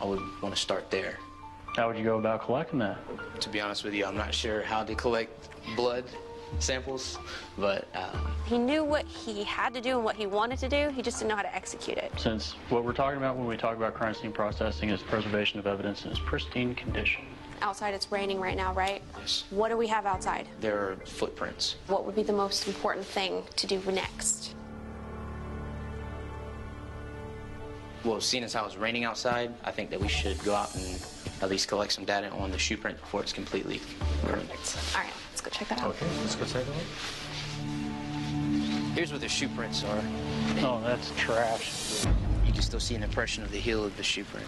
would want to start there. How would you go about collecting that? To be honest with you, I'm not sure how to collect blood samples, but... He knew what he had to do and what he wanted to do, he just didn't know how to execute it. Since what we're talking about when we talk about crime scene processing is preservation of evidence in its pristine condition. Outside it's raining right now, right? Yes. What do we have outside? There are footprints. What would be the most important thing to do next? Well, seeing as how it's raining outside, I think that we should go out and at least collect some data on the shoe print before it's completely ruined. All right, let's go check that out. Okay, let's go take a look. Here's what the shoe prints are. Oh, that's trash. You can still see an impression of the heel of the shoe print.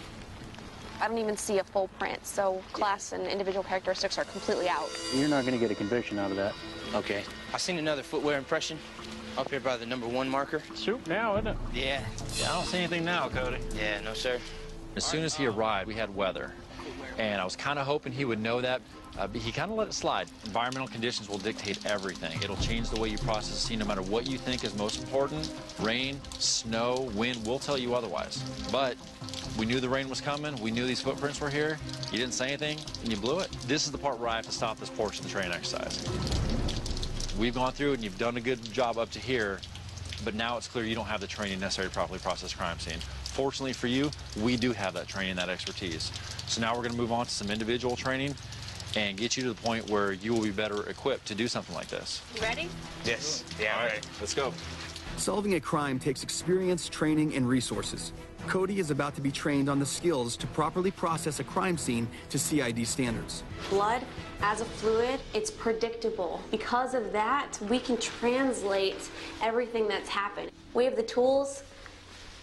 I don't even see a full print, so class and individual characteristics are completely out. You're not going to get a conviction out of that. Okay. I seen another footwear impression up here by the #1 marker. Soup now, isn't it? Yeah. Yeah, I don't see anything now, Cody. Yeah, no, sir. As soon as he arrived, we had weather, and I was kind of hoping he would know that, but he kind of let it slide. Environmental conditions will dictate everything. It'll change the way you process a scene no matter what you think is most important. Rain, snow, wind will tell you otherwise. But we knew the rain was coming. We knew these footprints were here. You didn't say anything, and you blew it. This is the part where I have to stop this portion of the training exercise. We've gone through it, and you've done a good job up to here, but now it's clear you don't have the training necessary to properly process a crime scene. Fortunately for you, we do have that training, that expertise. So now we're going to move on to some individual training and get you to the point where you will be better equipped to do something like this. You ready? Yes. Yeah, All right, let's go. Solving a crime takes experience, training, and resources. Cody is about to be trained on the skills to properly process a crime scene to CID standards. Blood, as a fluid, it's predictable. Because of that, we can translate everything that's happened. We have the tools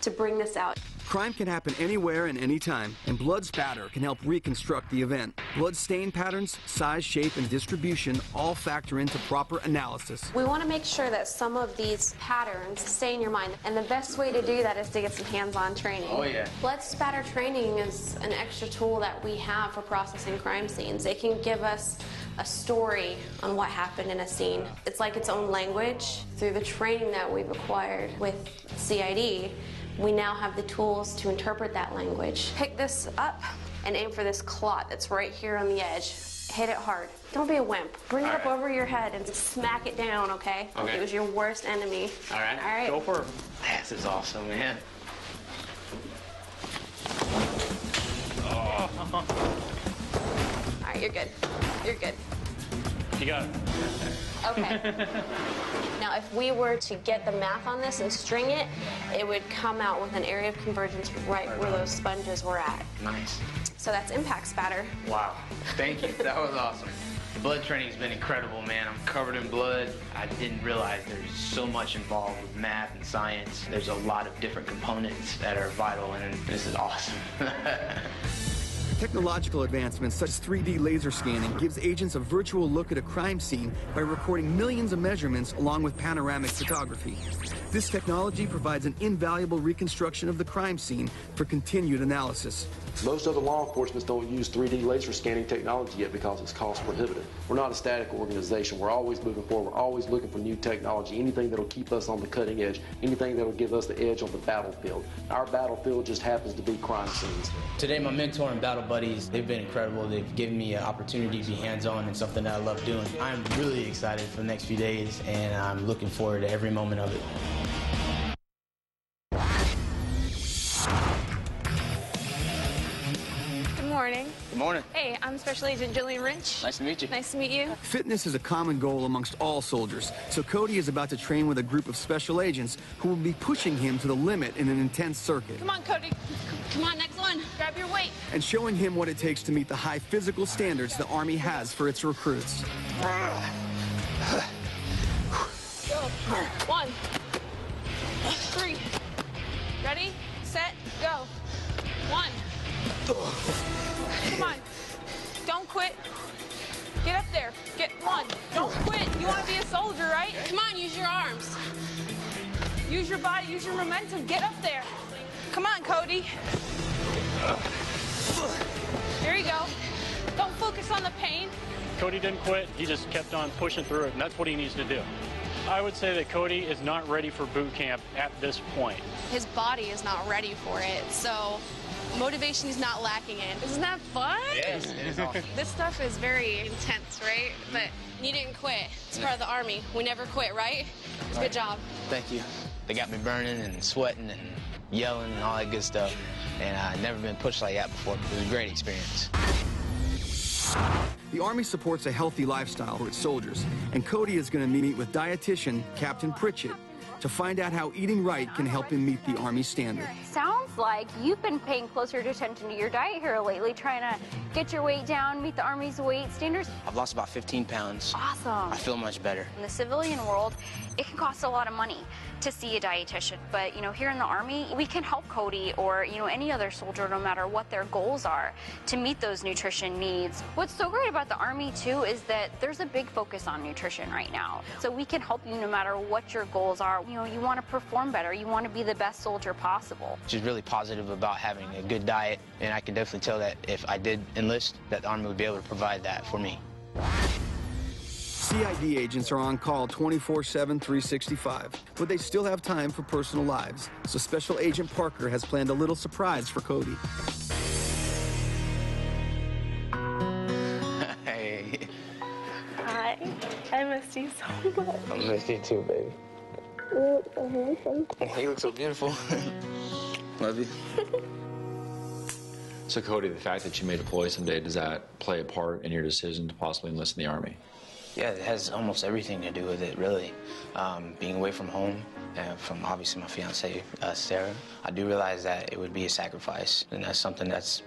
to bring this out. Crime can happen anywhere and anytime, and blood spatter can help reconstruct the event. Blood stain patterns, size, shape, and distribution all factor into proper analysis. We want to make sure that some of these patterns stay in your mind, and the best way to do that is to get some hands-on training. Oh, yeah. Blood spatter training is an extra tool that we have for processing crime scenes. It can give us a story on what happened in a scene. It's like its own language. Through the training that we've acquired with CID, we now have the tools to interpret that language. Pick this up and aim for this clot that's right here on the edge. Hit it hard. Don't be a wimp. Bring it up over your head and smack it down, okay? Okay. It was your worst enemy. All right. All right. Go for it. This is awesome, man. All right, you're good. You're good. You got it. Okay. Now, if we were to get the math on this and string it, it would come out with an area of convergence right where those sponges were at. Nice. So that's impact spatter. Wow. Thank you. That was awesome. The blood training's been incredible, man. I'm covered in blood. I didn't realize there's so much involved with math and science. There's a lot of different components that are vital, and this is awesome. Technological advancements such as 3D laser scanning gives agents a virtual look at a crime scene by recording millions of measurements along with panoramic photography. This technology provides an invaluable reconstruction of the crime scene for continued analysis. Most other law enforcement don't use 3D laser scanning technology yet because it's cost prohibitive. We're not a static organization. We're always moving forward. We're always looking for new technology, anything that'll keep us on the cutting edge, anything that'll give us the edge on the battlefield. Our battlefield just happens to be crime scenes. Today, my mentor and battle buddies, they've been incredible. They've given me an opportunity to be hands-on in something that I love doing. I'm really excited for the next few days, and I'm looking forward to every moment of it. Good morning. Good morning. Hey, I'm Special Agent Jillian Rynch. Nice to meet you. Nice to meet you. Fitness is a common goal amongst all soldiers, so Cody is about to train with a group of special agents who will be pushing him to the limit in an intense circuit. Come on, Cody. Come on, next one. Grab your weight. And showing him what it takes to meet the high physical standards the Army has for its recruits. Go. 1, 3. Ready, set, go. 1. Come on. Don't quit. Get up there. Get 1. Don't quit. You want to be a soldier, right? Come on, use your arms. Use your body, use your momentum. Get up there. Come on, Cody. There you go. Don't focus on the pain. Cody didn't quit. He just kept on pushing through it, and that's what he needs to do. I would say that Cody is not ready for boot camp at this point. His body is not ready for it, so motivation is not lacking in. Isn't that fun? Yes, it is awesome. This stuff is very intense, right? But you didn't quit. It's part of the Army. We never quit, right? Good job. Thank you. They got me burning and sweating and yelling and all that good stuff. And I've never been pushed like that before. It was a great experience. The Army supports a healthy lifestyle for its soldiers, and Cody is going to meet with dietitian Captain Pritchett to find out how eating right can help him meet the Army standard. Sounds like you've been paying closer attention to your diet here lately, trying to get your weight down, meet the Army's weight standards. I've lost about 15 pounds. Awesome. I feel much better. In the civilian world, it can cost a lot of money to see a dietitian, but here in the Army, we can help Cody or any other soldier, no matter what their goals are, to meet those nutrition needs. What's so great about the Army too is that there's a big focus on nutrition right now, so we can help you no matter what your goals are. You want to perform better, you want to be the best soldier possible. She's really positive about having a good diet, and I can definitely tell that if I did enlist, that the Army would be able to provide that for me. CID agents are on call 24/7, 365, but they still have time for personal lives. So Special Agent Parker has planned a little surprise for Cody. Hey. Hi. I missed you so much. I missed you too, baby. You look so handsome. You look so beautiful. Love you. So, Cody, the fact that you may deploy someday, does that play a part in your decision to possibly enlist in the Army? Yeah, it has almost everything to do with it, really. Being away from home, and from obviously my fiancée, Sarah, I do realize that it would be a sacrifice, and that's something that's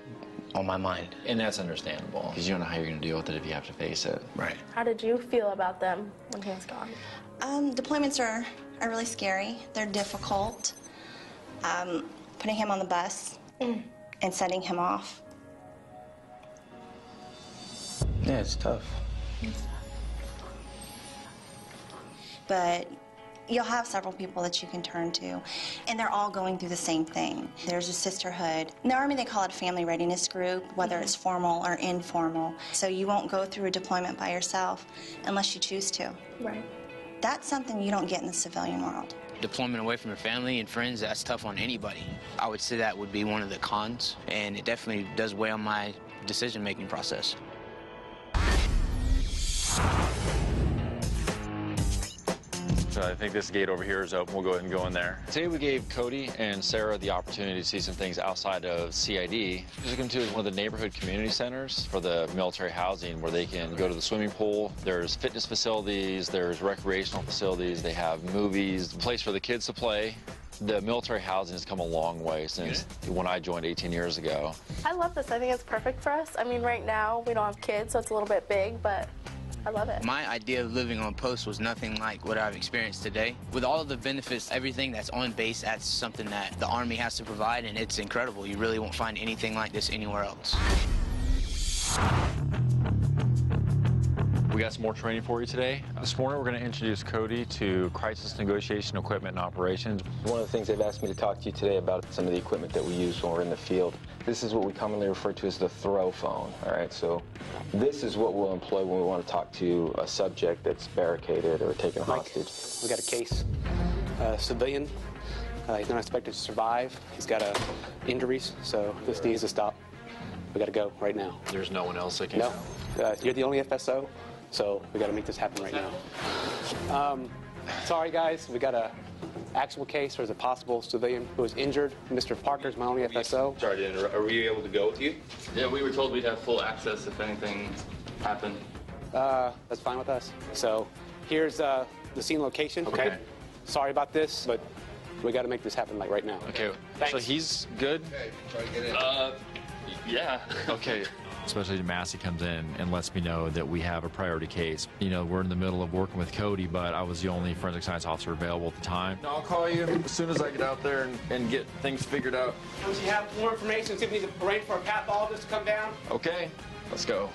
on my mind. And that's understandable, because you don't know how you're going to deal with it if you have to face it. Right. How did you feel about them when he was gone? Deployments are really scary. They're difficult. Putting him on the bus and sending him off. Yeah, it's tough. But you'll have several people that you can turn to, and they're all going through the same thing. There's a sisterhood. In the Army, they call it a family readiness group, whether it's formal or informal. So you won't go through a deployment by yourself unless you choose to. Right. That's something you don't get in the civilian world. Deployment away from your family and friends, that's tough on anybody. I would say that would be one of the cons, and it definitely does weigh on my decision-making process. So I think this gate over here is open. We'll go ahead and go in there. Today we gave Cody and Sarah the opportunity to see some things outside of CID. We took them to one of the neighborhood community centers for the military housing, where they can go to the swimming pool. There's fitness facilities, there's recreational facilities, they have movies, a place for the kids to play. The military housing has come a long way since when I joined 18 years ago. I love this. I think it's perfect for us. I mean, right now we don't have kids, so it's a little bit big, but I love it. My idea of living on post was nothing like what I've experienced today. With all of the benefits, everything that's on base, that's something that the Army has to provide, and it's incredible. You really won't find anything like this anywhere else. We got some more training for you today. This morning we're going to introduce Cody to crisis negotiation equipment and operations. One of the things they've asked me to talk to you today about some of the equipment that we use when we're in the field. This is what we commonly refer to as the throw phone, all right? So this is what we'll employ when we want to talk to a subject that's barricaded or taken hostage. We got a case, civilian. He's not expected to survive. He's got injuries, so this needs to stop. We got to go right now. There's no one else that can go? No. You're the only FSO, so we got to make this happen right now. Sorry, guys. We got a actual case. There's a possible civilian who was injured. Mr. Parker's my only FSO. Sorry to interrupt. Are we able to go with you? Yeah, we were told we'd have full access if anything happened. That's fine with us. So here's the scene location. Okay. Sorry about this, but we got to make this happen like right now. Okay. Thanks. So he's good? Okay, try to get in. Yeah. Okay. Special Agent Massey comes in and lets me know that we have a priority case. You know, we're in the middle of working with Cody, but I was the only forensic science officer available at the time. I'll call you as soon as I get out there and get things figured out. Once you have more information, see if we need to arrange for a pathologist to come down. Okay, let's go.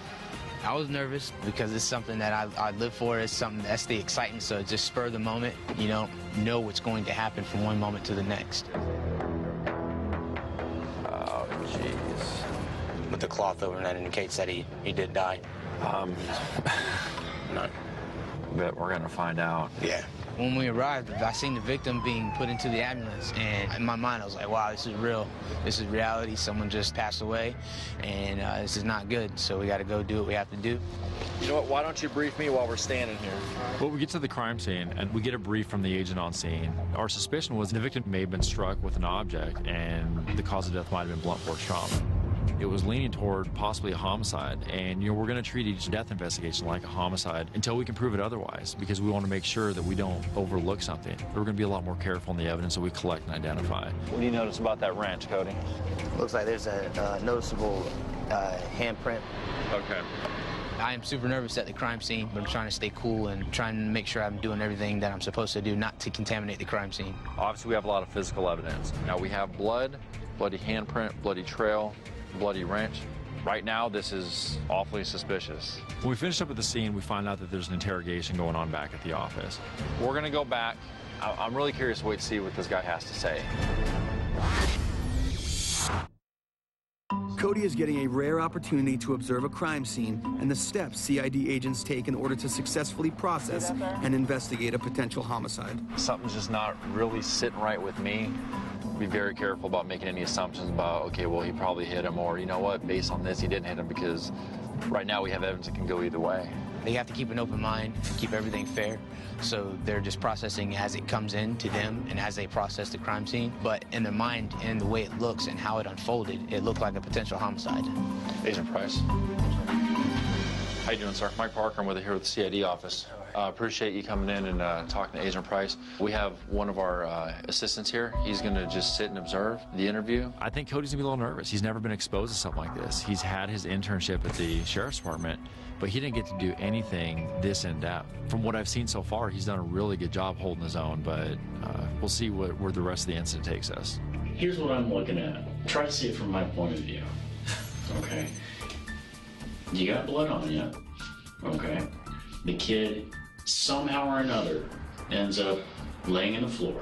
I was nervous because it's something that I live for. It's something that's the excitement, so just spur the moment. You don't know what's going to happen from one moment to the next. Oh, jeez. With the cloth over, that indicates that he did die. No. Bet we're gonna find out. Yeah. When we arrived, I seen the victim being put into the ambulance, and in my mind I was like, wow, this is real. This is reality. Someone just passed away, and this is not good, so we got to go do what we have to do. You know what, why don't you brief me while we're standing here? Well, we get to the crime scene, and we get a brief from the agent on scene. Our suspicion was the victim may have been struck with an object, and the cause of death might have been blunt force trauma. It was leaning toward possibly a homicide, and we're going to treat each death investigation like a homicide until we can prove it otherwise, because we want to make sure that we don't overlook something. We're going to be a lot more careful in the evidence that we collect and identify. What do you notice about that wrench, Cody? Looks like there's a noticeable handprint. Okay. I am super nervous at the crime scene, but I'm trying to stay cool and trying to make sure I'm doing everything that I'm supposed to do not to contaminate the crime scene. Obviously, we have a lot of physical evidence. Now, we have blood, bloody handprint, bloody trail, bloody wrench. Right now, this is awfully suspicious. When we finish up at the scene, we find out that there's an interrogation going on back at the office. We're going to go back. I'm really curious to wait to see what this guy has to say. Cody is getting a rare opportunity to observe a crime scene and the steps CID agents take in order to successfully process and investigate a potential homicide. Something's just not really sitting right with me. Be very careful about making any assumptions about, okay, well, he probably hit him, or you know what, based on this, he didn't hit him, because right now we have evidence that can go either way. They have to keep an open mind, keep everything fair, so they're just processing as it comes in to them and as they process the crime scene. But in their mind and the way it looks and how it unfolded, it looked like a potential homicide. Agent Price. How you doing, sir? Mike Parker, I'm with you here with the CID office. Appreciate you coming in and talking to Agent Price. We have one of our assistants here. He's going to just sit and observe the interview. I think Cody's going to be a little nervous. He's never been exposed to something like this. He's had his internship at the Sheriff's Department, but he didn't get to do anything this in-depth. From what I've seen so far, he's done a really good job holding his own, but we'll see where the rest of the incident takes us. Here's what I'm looking at. Try to see it from my point of view. Okay. You got blood on you. Okay. The kid, somehow or another, ends up laying in the floor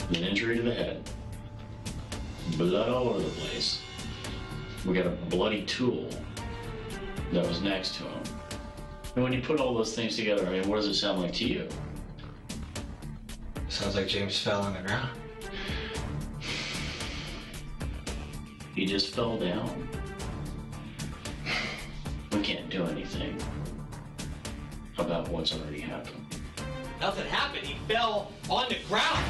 with an injury to the head, blood all over the place. We got a bloody tool that was next to him. And when you put all those things together, I mean, what does it sound like to you? Sounds like James fell on the ground. He just fell down. We can't do anything about what's already happened. Nothing happened. He fell on the ground.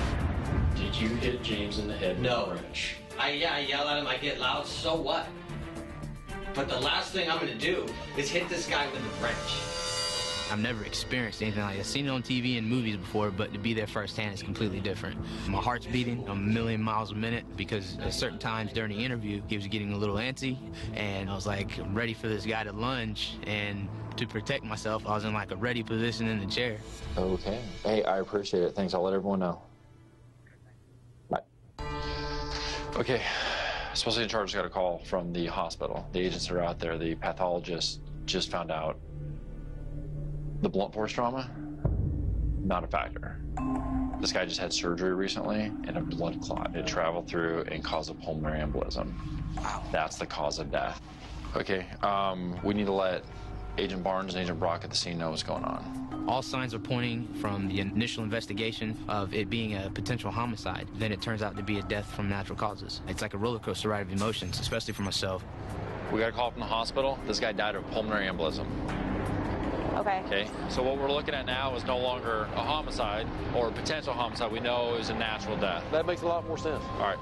Did you hit James in the head with a wrench? I yell at him, I get loud, so what? But the last thing I'm gonna do is hit this guy with a wrench. I've never experienced anything like this. I've seen it on TV and movies before, but to be there firsthand is completely different. My heart's beating a million miles a minute because at certain times during the interview, he was getting a little antsy, and I was like, I'm ready for this guy to lunge, and to protect myself, I was in like a ready position in the chair. Okay. Hey, I appreciate it. Thanks. I'll let everyone know. Bye. Okay. Specialty in charge got a call from the hospital. The agents are out there. The pathologist just found out the blunt force trauma, not a factor. This guy just had surgery recently and a blood clot. It traveled through and caused a pulmonary embolism. Wow. That's the cause of death. Okay, we need to let Agent Barnes and Agent Brock at the scene know what's going on. All signs are pointing from the initial investigation of it being a potential homicide. Then it turns out to be a death from natural causes. It's like a roller coaster ride of emotions, especially for myself. We got a call from the hospital. This guy died of pulmonary embolism. Okay. Okay, so what we're looking at now is no longer a homicide or a potential homicide. We know is a natural death. That makes a lot more sense. All right.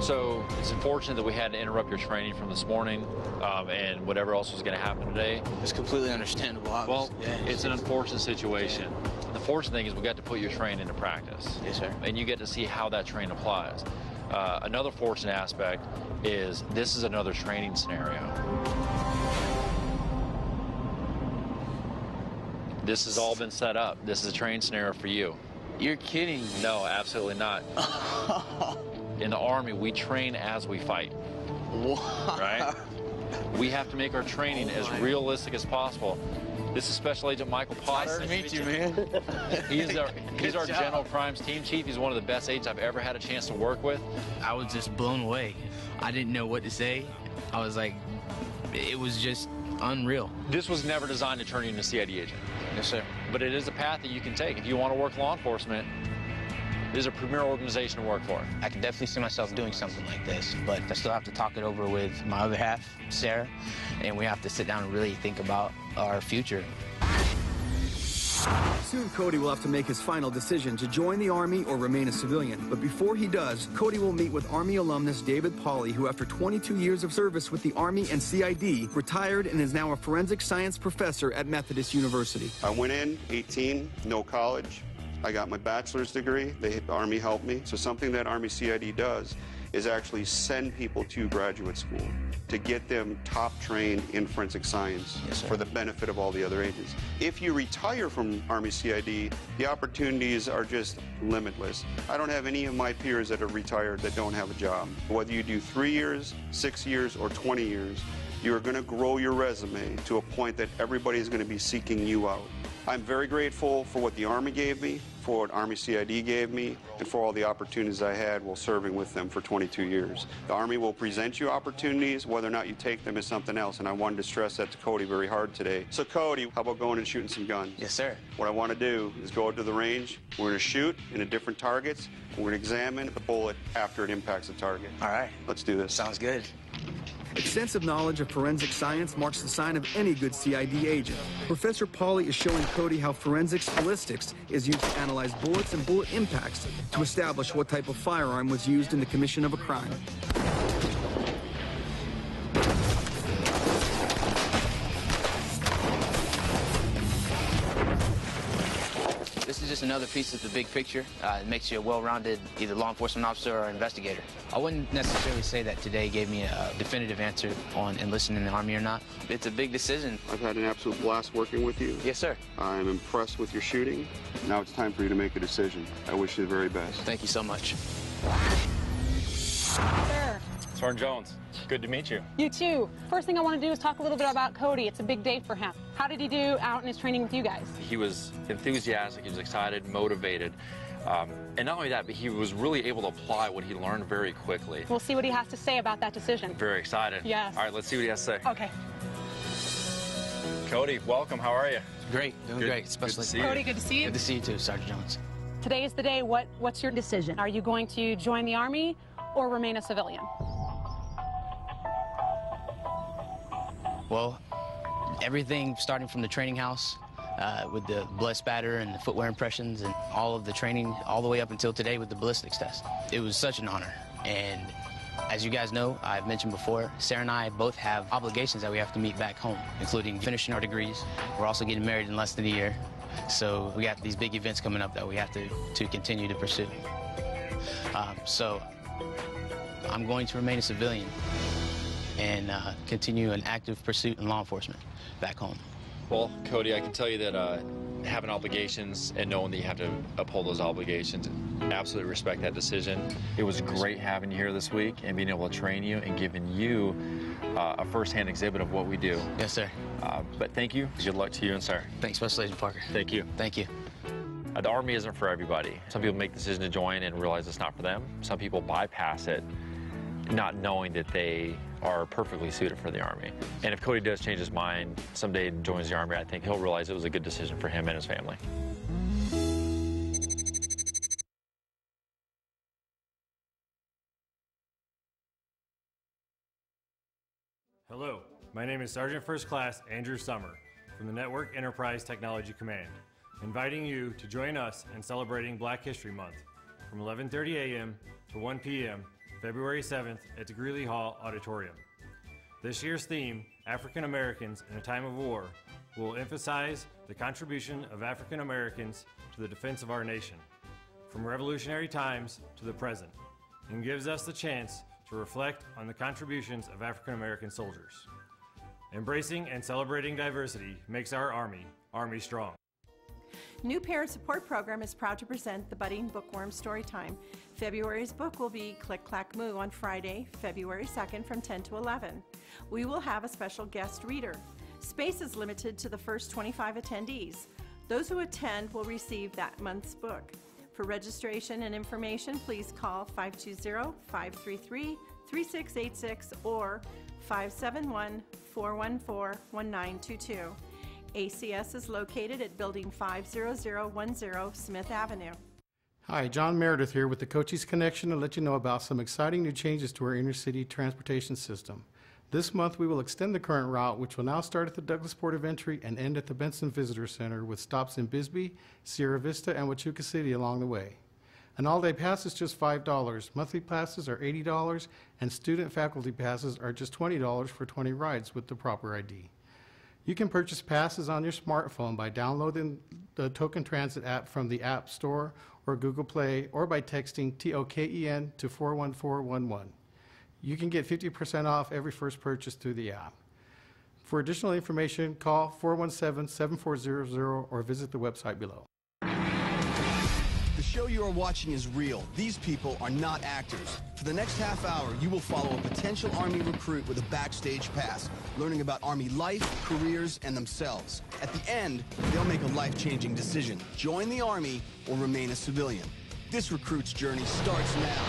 So it's unfortunate that we had to interrupt your training from this morning and whatever else was going to happen today. It's completely understandable. Obviously. Well, it's an unfortunate situation. The fortunate thing is we got to put your training into practice. Yes, sir. And you get to see how that training applies. Another fortunate aspect is this is another training scenario. This has all been set up. This is a training scenario for you. You're kidding. No, absolutely not. In the Army, we train as we fight. What? Right? We have to make our training as realistic as possible. This is Special Agent Michael Potter. Nice to meet you, man. He's our General Crimes Team Chief. He's one of the best agents I've ever had a chance to work with. I was just blown away. I didn't know what to say. I was like, it was just unreal. This was never designed to turn you into a CID agent. Yes, sir. but it is a path that you can take. If you want to work law enforcement, it is a premier organization to work for. I can definitely see myself doing something like this, but I still have to talk it over with my other half, Sarah, and we have to sit down and really think about our future. Soon, Cody will have to make his final decision to join the Army or remain a civilian. But before he does, Cody will meet with Army alumnus David Pauly, who after 22 years of service with the Army and CID, retired and is now a forensic science professor at Methodist University. I went in, 18, no college. I got my bachelor's degree. The Army helped me. So something that Army CID does is actually send people to graduate school to get them top trained in forensic science for the benefit of all the other agents. If you retire from Army CID, the opportunities are just limitless. I don't have any of my peers that are retired that don't have a job. Whether you do 3 years, 6 years, or 20 years, you're going to grow your resume to a point that everybody is going to be seeking you out. I'm very grateful for what the Army gave me, for what Army CID gave me, and for all the opportunities I had while serving with them for 22 years. The Army will present you opportunities. Whether or not you take them is something else, and I wanted to stress that to Cody very hard today. So Cody, how about going and shooting some guns? Yes, sir. What I want to do is go out to the range. We're going to shoot into different targets. We're going to examine the bullet after it impacts the target. All right. Let's do this. Sounds good. Extensive knowledge of forensic science marks the sign of any good CID agent. Professor Pauly is showing Cody how forensics ballistics is used to analyze bullets and bullet impacts to establish what type of firearm was used in the commission of a crime. This is just another piece of the big picture. It makes you a well-rounded either law enforcement officer or investigator. I wouldn't necessarily say that today gave me a definitive answer on enlisting in the Army or not. It's a big decision. I've had an absolute blast working with you. Yes, sir. I'm impressed with your shooting. Now it's time for you to make a decision. I wish you the very best. Thank you so much. Sir. Sergeant Jones, good to meet you. You too. First thing I want to do is talk a little bit about Cody. It's a big day for him. How did he do out in his training with you guys? He was enthusiastic, he was excited, motivated. And not only that, but he was really able to apply what he learned very quickly. We'll see what he has to say about that decision. Very excited. Yes. All right, let's see what he has to say. Okay. Cody, welcome. How are you? Great. Doing great. Especially Cody, good to see you. Good to see you too, Sergeant Jones. Today is the day. What's your decision? Are you going to join the Army or remain a civilian? Well, everything starting from the training house with the blood spatter and the footwear impressions and all of the training all the way up until today with the ballistics test. It was such an honor. And as you guys know, I've mentioned before, Sarah and I both have obligations that we have to meet back home, including finishing our degrees. We're also getting married in less than a year. So we got these big events coming up that we have to continue to pursue. So I'm going to remain a civilian and continue an active pursuit in law enforcement back home. Well, Cody, I can tell you that having obligations and knowing that you have to uphold those obligations, absolutely respect that decision. It was great having you here this week and being able to train you and giving you a first-hand exhibit of what we do. Yes, sir. But thank you. Good luck to you and Sarah. Thanks, Special Agent Parker. Thank you. Thank you. The Army isn't for everybody. Some people make the decision to join and realize it's not for them. Some people bypass it, not knowing that they are perfectly suited for the Army. And if Cody does change his mind, someday joins the Army, I think he'll realize it was a good decision for him and his family. Hello, my name is Sergeant First Class Andrew Summer from the Network Enterprise Technology Command, inviting you to join us in celebrating Black History Month from 11:30 a.m. to 1 p.m. February 7th at the Greeley Hall Auditorium. This year's theme, African Americans in a Time of War, will emphasize the contribution of African Americans to the defense of our nation, from revolutionary times to the present, and gives us the chance to reflect on the contributions of African American soldiers. Embracing and celebrating diversity makes our Army strong. New Parent Support Program is proud to present the Budding Bookworm Storytime. February's book will be Click Clack Moo on Friday, February 2nd from 10 to 11. We will have a special guest reader. Space is limited to the first 25 attendees. Those who attend will receive that month's book. For registration and information, please call 520-533-3686 or 571-414-1922. ACS is located at Building 50010 Smith Avenue. Hi, John Meredith here with the Cochise Connection to let you know about some exciting new changes to our inner city transportation system. This month we will extend the current route, which will now start at the Douglas Port of Entry and end at the Benson Visitor Center, with stops in Bisbee, Sierra Vista, and Huachuca City along the way. An all-day pass is just $5. Monthly passes are $80, and student faculty passes are just $20 for 20 rides with the proper ID. You can purchase passes on your smartphone by downloading the Token Transit app from the App Store or Google Play, or by texting TOKEN to 41411. You can get 50% off every first purchase through the app. For additional information, call 417-7400 or visit the website below. The show you are watching is real. These people are not actors. For the next half hour, you will follow a potential Army recruit with a backstage pass, learning about Army life, careers, and themselves. At the end, they'll make a life-changing decision: join the Army or remain a civilian. This recruit's journey starts now.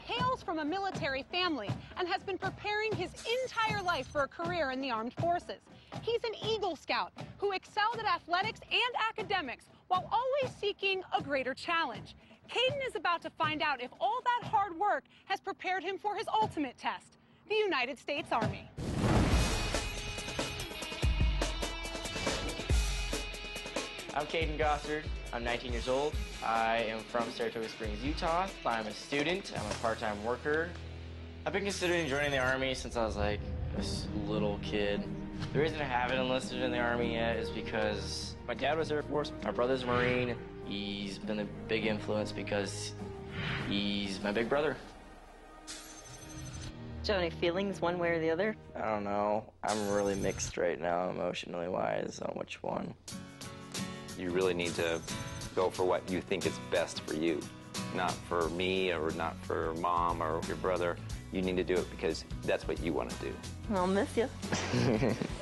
Hails from a military family and has been preparing his entire life for a career in the armed forces. He's an Eagle Scout who excelled at athletics and academics while always seeking a greater challenge. Caden is about to find out if all that hard work has prepared him for his ultimate test, the United States Army. I'm Caden Gossard. I'm 19 years old. I am from Saratoga Springs, Utah. I'm a student. I'm a part-time worker. I've been considering joining the Army since I was like this little kid. The reason I haven't enlisted in the Army yet is because my dad was Air Force, my brother's a Marine. He's been a big influence because he's my big brother. Do you have any feelings one way or the other? I don't know. I'm really mixed right now, emotionally wise, on which one. You really need to go for what you think is best for you, not for me or not for mom or your brother. You need to do it because that's what you want to do. I'll miss you.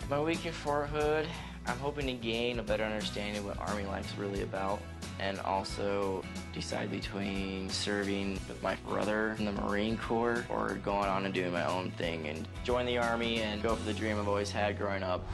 My week in Fort Hood, I'm hoping to gain a better understanding of what Army life's really about, and also decide between serving with my brother in the Marine Corps or going on and doing my own thing and join the Army and go for the dream I've always had growing up.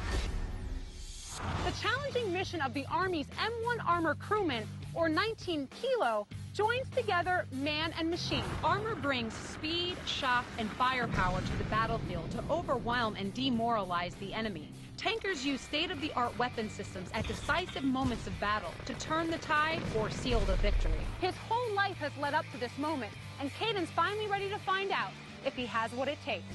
The challenging mission of the Army's M1 Armor crewman, or 19 Kilo, joins together man and machine. Armor brings speed, shock, and firepower to the battlefield to overwhelm and demoralize the enemy. Tankers use state-of-the-art weapon systems at decisive moments of battle to turn the tide or seal the victory. His whole life has led up to this moment, and Caden's finally ready to find out if he has what it takes.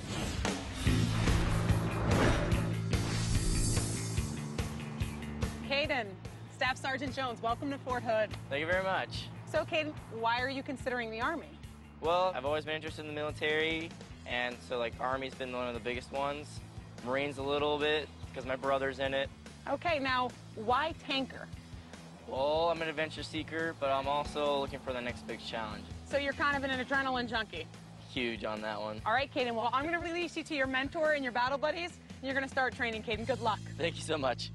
Caden, Staff Sergeant Jones, welcome to Fort Hood. Thank you very much. So, Caden, why are you considering the Army? Well, I've always been interested in the military, and so like Army's been one of the biggest ones. Marines a little bit, because my brother's in it. Okay, now, why tanker? Well, I'm an adventure seeker, but I'm also looking for the next big challenge. So you're kind of an adrenaline junkie? Huge on that one. All right, Caden, well, I'm going to release you to your mentor and your battle buddies, and you're going to start training, Caden. Good luck. Thank you so much.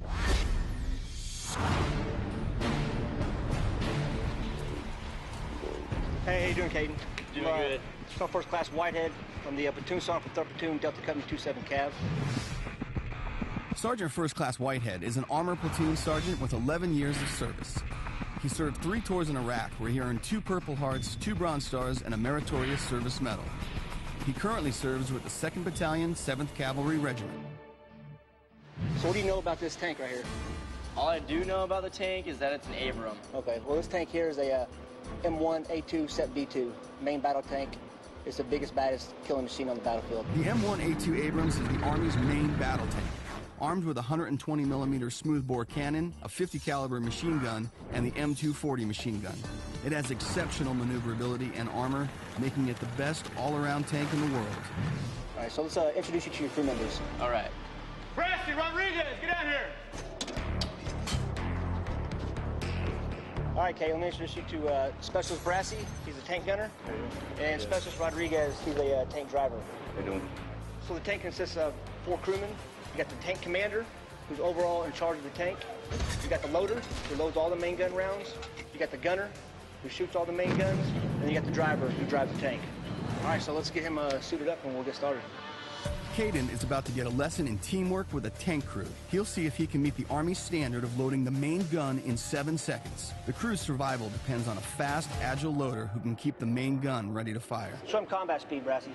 Hey, how you doing, Caden? Doing good. I'm First Class Whitehead from the platoon sergeant for 3rd Platoon, Delta Company 27 Cav. Sergeant First Class Whitehead is an armor platoon sergeant with 11 years of service. He served 3 tours in Iraq, where he earned 2 Purple Hearts, 2 Bronze Stars, and a Meritorious Service Medal. He currently serves with the 2nd Battalion, 7th Cavalry Regiment. So what do you know about this tank right here? All I do know about the tank is that it's an Abram. Okay, well this tank here is a M1A2 Set B2 main battle tank. It's the biggest, baddest killing machine on the battlefield. The M1A2 Abrams is the Army's main battle tank. armed with a 120mm smoothbore cannon, a 50 caliber machine gun, and the M240 machine gun. It has exceptional maneuverability and armor, making it the best all-around tank in the world. All right, so let's introduce you to your crew members. All right. Brassy Rodriguez, get out here! All right, Kay, let me introduce you to Specialist Brassy. He's a tank gunner. And Specialist Rodriguez, he's a tank driver. How you doing? So the tank consists of 4 crewmen. You got the tank commander, who's overall in charge of the tank. You got the loader, who loads all the main gun rounds. You got the gunner, who shoots all the main guns. And you got the driver, who drives the tank. All right, so let's get him suited up and we'll get started. Caden is about to get a lesson in teamwork with a tank crew. He'll see if he can meet the Army standard of loading the main gun in 7 seconds. The crew's survival depends on a fast, agile loader who can keep the main gun ready to fire. Show him combat speed, Brassy.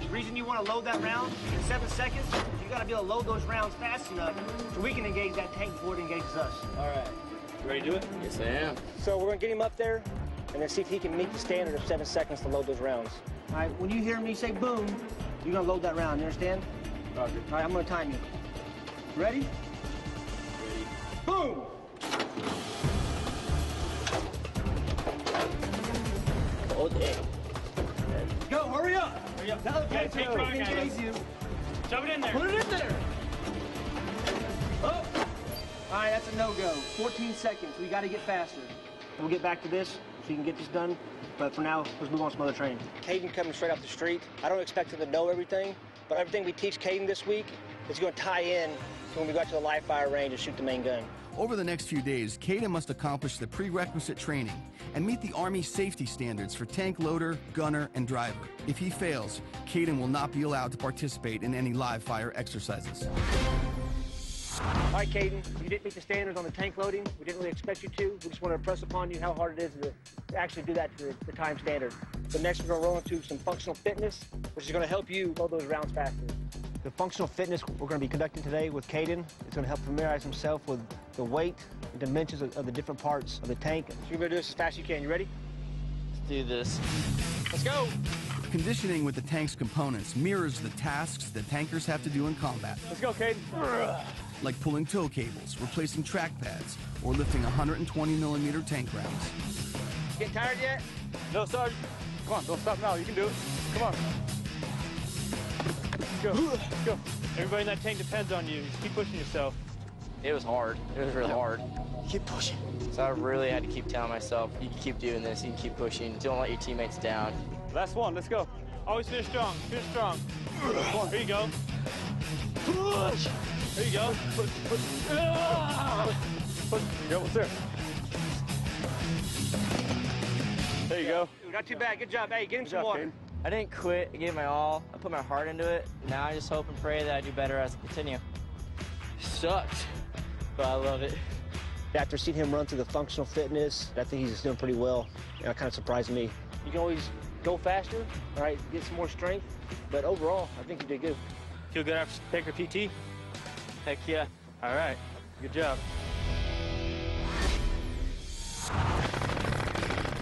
The reason you want to load that round in 7 seconds, you got to be able to load those rounds fast enough so we can engage that tank before it engages us. All right. You ready to do it? Yes, I am. So we're going to get him up there and then see if he can meet the standard of 7 seconds to load those rounds. All right, when you hear me say boom, you're going to load that round. You understand? Roger. All right, I'm going to time you. Ready? Ready. Boom! Oh, dang. Go, hurry up! Hurry up. That'll Okay, take guys. you. Shove it in there. Put it in there! Oh! All right, that's a no-go. 14 seconds. We got to get faster. We'll get back to this so you can get this done. But for now, let's move on to some other training. Caden coming straight off the street. I don't expect him to know everything, but everything we teach Caden this week is going to tie in to when we go out to the live fire range and shoot the main gun. Over the next few days, Caden must accomplish the prerequisite training and meet the Army safety standards for tank loader, gunner, and driver. If he fails, Caden will not be allowed to participate in any live fire exercises. All right, Caden, you didn't meet the standards on the tank loading. We didn't really expect you to. We just want to impress upon you how hard it is to actually do that to the time standard. So next, we're going to roll into some functional fitness, which is going to help you load those rounds faster. The functional fitness we're going to be conducting today with Caden is going to help familiarize himself with the weight and dimensions of the different parts of the tank. So you're going to do this as fast as you can. You ready? Let's do this. Let's go. Conditioning with the tank's components mirrors the tasks that tankers have to do in combat. Let's go, Caden. Like pulling tow cables, replacing track pads, or lifting 120mm tank rounds. Get tired yet? No, Sergeant. Come on, don't stop now. You can do it. Come on. Go. Go. Everybody in that tank depends on you. Just keep pushing yourself. It was hard. It was really hard. Keep pushing. So I really had to keep telling myself, you can keep doing this, you can keep pushing. Don't let your teammates down. Last one. Let's go. Always finish strong. Finish strong. Come on. Here you go. Push. There you go. Push. Push. Push. Go. What's there? There you go. Not too bad. Good job. Hey, get him some water. Caden. I didn't quit. I gave my all. I put my heart into it. Now I just hope and pray that I do better as I continue. It sucks, but I love it. After seeing him run through the functional fitness, I think he's doing pretty well. Kind of surprised me. You can always go faster, all right, get some more strength, but overall, I think you did good. Feel good after Baker PT? Heck yeah. All right. Good job.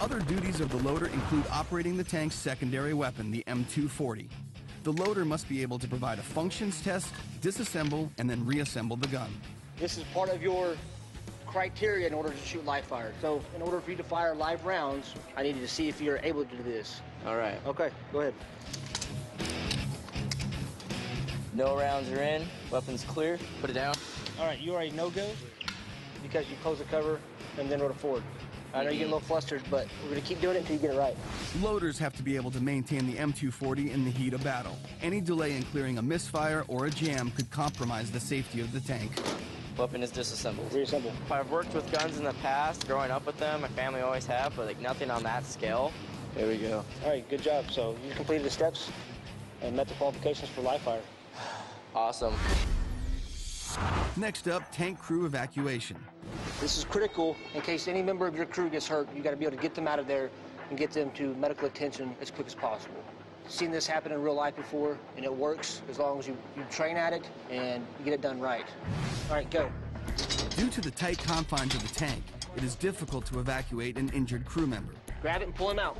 Other duties of the loader include operating the tank's secondary weapon, the M240. The loader must be able to provide a functions test, disassemble, and then reassemble the gun. This is part of your criteria in order to shoot live fire. So in order for you to fire live rounds, I needed to see if you're able to do this. All right. Okay, go ahead. No rounds are in. Weapons clear. Put it down. All right, you are a no-go because you close the cover and then roll forward. I know you get a little flustered, but we're going to keep doing it until you get it right. Loaders have to be able to maintain the M240 in the heat of battle. Any delay in clearing a misfire or a jam could compromise the safety of the tank. Weapon is disassembled. Reassemble. I've worked with guns in the past, growing up with them. My family always have, but like nothing on that scale. There we go. All right, good job. So you completed the steps and met the qualifications for live fire. Awesome. Next up, tank crew evacuation. This is critical in case any member of your crew gets hurt. You got to be able to get them out of there and get them to medical attention as quick as possible. Seen this happen in real life before, and it works as long as you train at it and you get it done right. All right, go. Due to the tight confines of the tank, it is difficult to evacuate an injured crew member. Grab it and pull him out.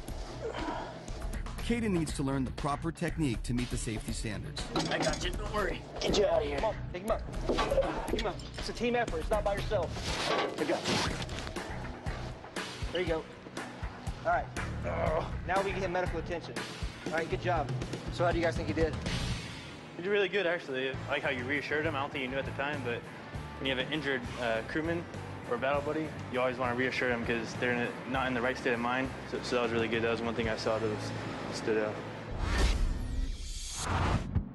Caden needs to learn the proper technique to meet the safety standards. I got you, don't worry. Get you out of here. Come on, pick him up. Pick him up. It's a team effort, it's not by yourself. Pick up. There you go. All right. Now we can get medical attention. All right, good job. So how do you guys think you did? You did really good, actually. I like how you reassured him. I don't think you knew at the time, but when you have an injured crewman or battle buddy, you always want to reassure them because they're not in the right state of mind. So that was really good. That was one thing I saw that stood out.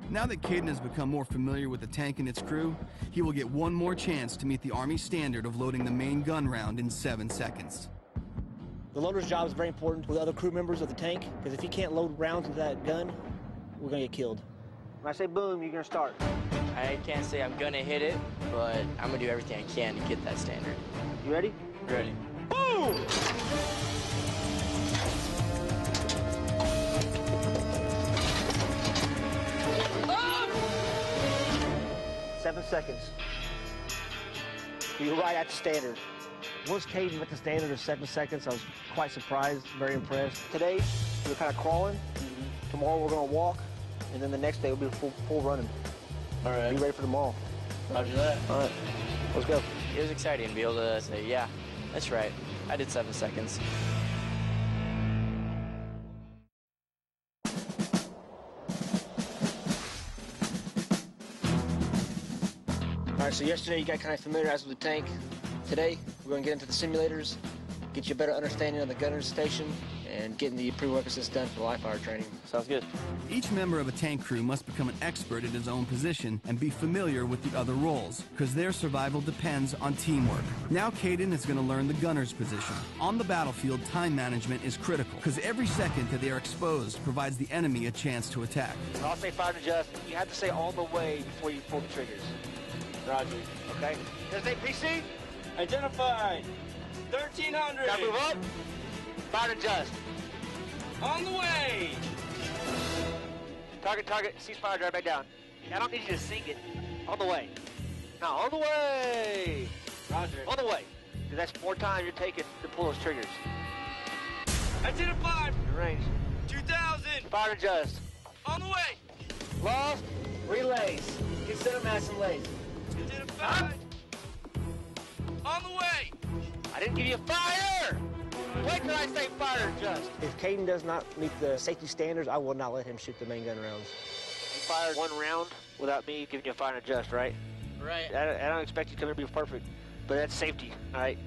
Now that Caden has become more familiar with the tank and its crew, he will get one more chance to meet the Army standard of loading the main gun round in 7 seconds. The loader's job is very important with other crew members of the tank, because if he can't load rounds into that gun, we're gonna get killed. When I say boom, you're gonna start. I can't say I'm gonna hit it, but I'm gonna do everything I can to get that standard. You ready? Ready. Boom! Ah! 7 seconds. You're right at the standard. Once Caden met the standard of 7 seconds, I was quite surprised, very impressed. Today, we're kind of crawling. Tomorrow, we're going to walk. And then the next day, we'll be full running. All right. Be ready for tomorrow. Roger that. All right. Let's go. It was exciting to be able to say, yeah, that's right. I did 7 seconds. All right, so yesterday, you got kind of familiarized with the tank. Today, we're going to get into the simulators, get you a better understanding of the gunner's station, and getting the prerequisites done for live fire training. Sounds good. Each member of a tank crew must become an expert at his own position and be familiar with the other roles, because their survival depends on teamwork. Now Caden is going to learn the gunner's position. On the battlefield, time management is critical, because every second that they are exposed provides the enemy a chance to attack. I'll say fire and adjust. You have to say all the way before you pull the triggers. Roger. Okay? Designate PC? Identified. 1300. Gotta move up. Fire and adjust. On the way. Target, ceasefire, drive back down. I don't need you to sing it. On the way. Now, on the way. Roger. On the way. Because that's more time you're taking to pull those triggers. Identified. Your range. 2000. Fire and adjust. On the way. Lost. Relays. Consider mass and lays. Identified. On the way. I didn't give you fire! Wait till I say fire adjust. If Caden does not meet the safety standards, I will not let him shoot the main gun rounds. You fired one round without me giving you a fire and adjust, right? Right. I don't expect you to come here and be perfect, but that's safety, all right?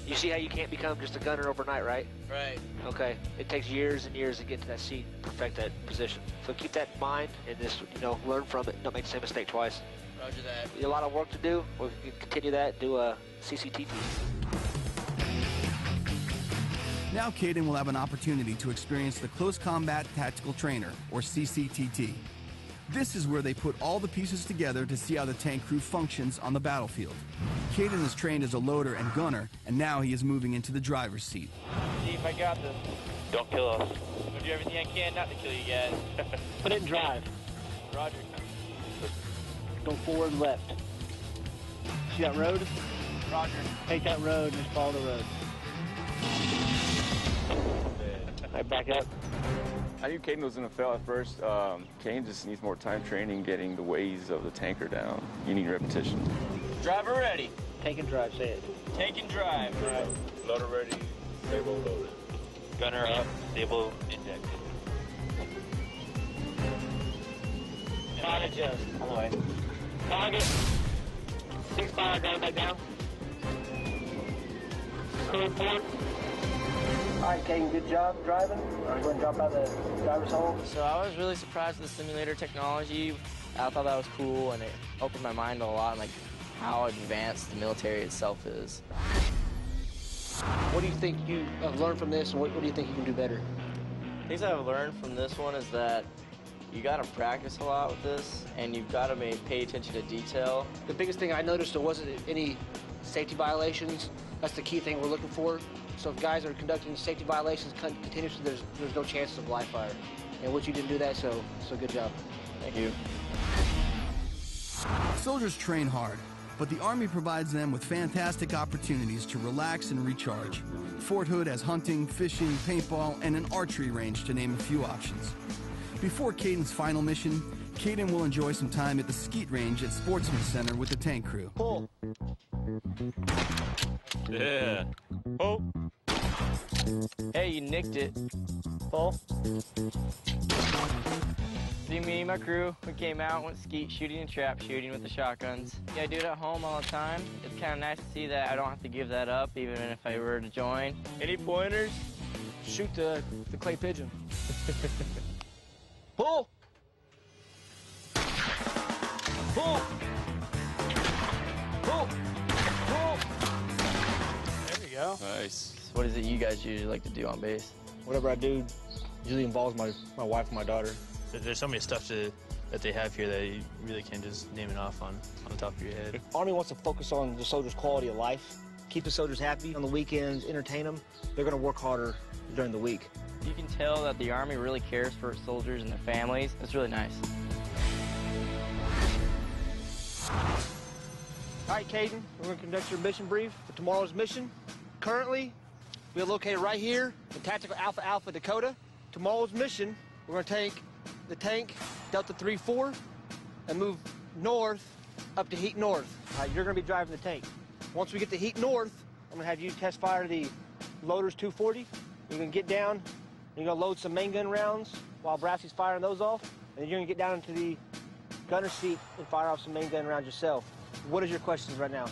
You see how you can't become just a gunner overnight, right? Right. Okay. It takes years and years to get to that seat, perfect that position. So keep that in mind and just, learn from it. Don't make the same mistake twice. Roger that. A lot of work to do. We'll continue that, do a CCTT. Now Caden will have an opportunity to experience the Close Combat Tactical Trainer, or CCTT. This is where they put all the pieces together to see how the tank crew functions on the battlefield. Caden is trained as a loader and gunner, and now he is moving into the driver's seat. See if I got this. Don't kill us. I'll do everything I can not to kill you guys. Put it in drive. Roger. Go forward and left. See that road? Roger. Take that road and just follow the road. All right, back up. I knew Caden was going to fail at first. Caden just needs more time training getting the ways of the tanker down. You need repetition. Driver ready. Take and drive, say it. Take and drive. Right. Loader ready, stable loaded. Gunner up, stable injected. Fire adjust. On the way. Target. 6-5, drive back down. Clear port. All right, Caden, good job driving. Go ahead and drop out the driver's hole. So I was really surprised with the simulator technology. I thought that was cool, and it opened my mind a lot on how advanced the military itself is. What do you think you have learned from this, and what do you think you can do better? Things I've learned from this one is that you got to practice a lot with this, and you've got to pay attention to detail. The biggest thing I noticed, there wasn't any safety violations. That's the key thing we're looking for. So if guys are conducting safety violations continuously, there's no chances of live fire. And what you didn't do that, so good job. Thank you. Soldiers train hard, but the Army provides them with fantastic opportunities to relax and recharge. Fort Hood has hunting, fishing, paintball, and an archery range, to name a few options. Before Caden's final mission, Caden will enjoy some time at the skeet range at Sportsman Center with the tank crew. Pull. Yeah. Oh. Hey, you nicked it. Pull. See, me and my crew, we came out, went skeet shooting and trap shooting with the shotguns. Yeah, I do it at home all the time. It's kind of nice to see that I don't have to give that up, even if I were to join. Any pointers? Shoot the clay pigeon. Pull! Pull! Pull! Pull! There we go. Nice. What is it you guys usually like to do on base? Whatever I do usually involves my wife and my daughter. There's so many stuff that they have here that you really can't just name it off on the top of your head. Army wants to focus on the soldiers' quality of life, keep the soldiers happy on the weekends, entertain them. They're going to work harder during the week. You can tell that the Army really cares for its soldiers and their families. It's really nice. All right, Caden, we're going to conduct your mission brief for tomorrow's mission. Currently, we are located right here in Tactical Alpha Alpha, Dakota. Tomorrow's mission, we're going to take the tank Delta 3-4 and move north up to Heat North. All right, you're going to be driving the tank. Once we get to Heat North, I'm going to have you test fire the Loader's 240. You're going to get down, you're going to load some main gun rounds while Brassey's firing those off, and then you're going to get down into the gunner seat and fire off some main gun rounds yourself. What is your questions right now?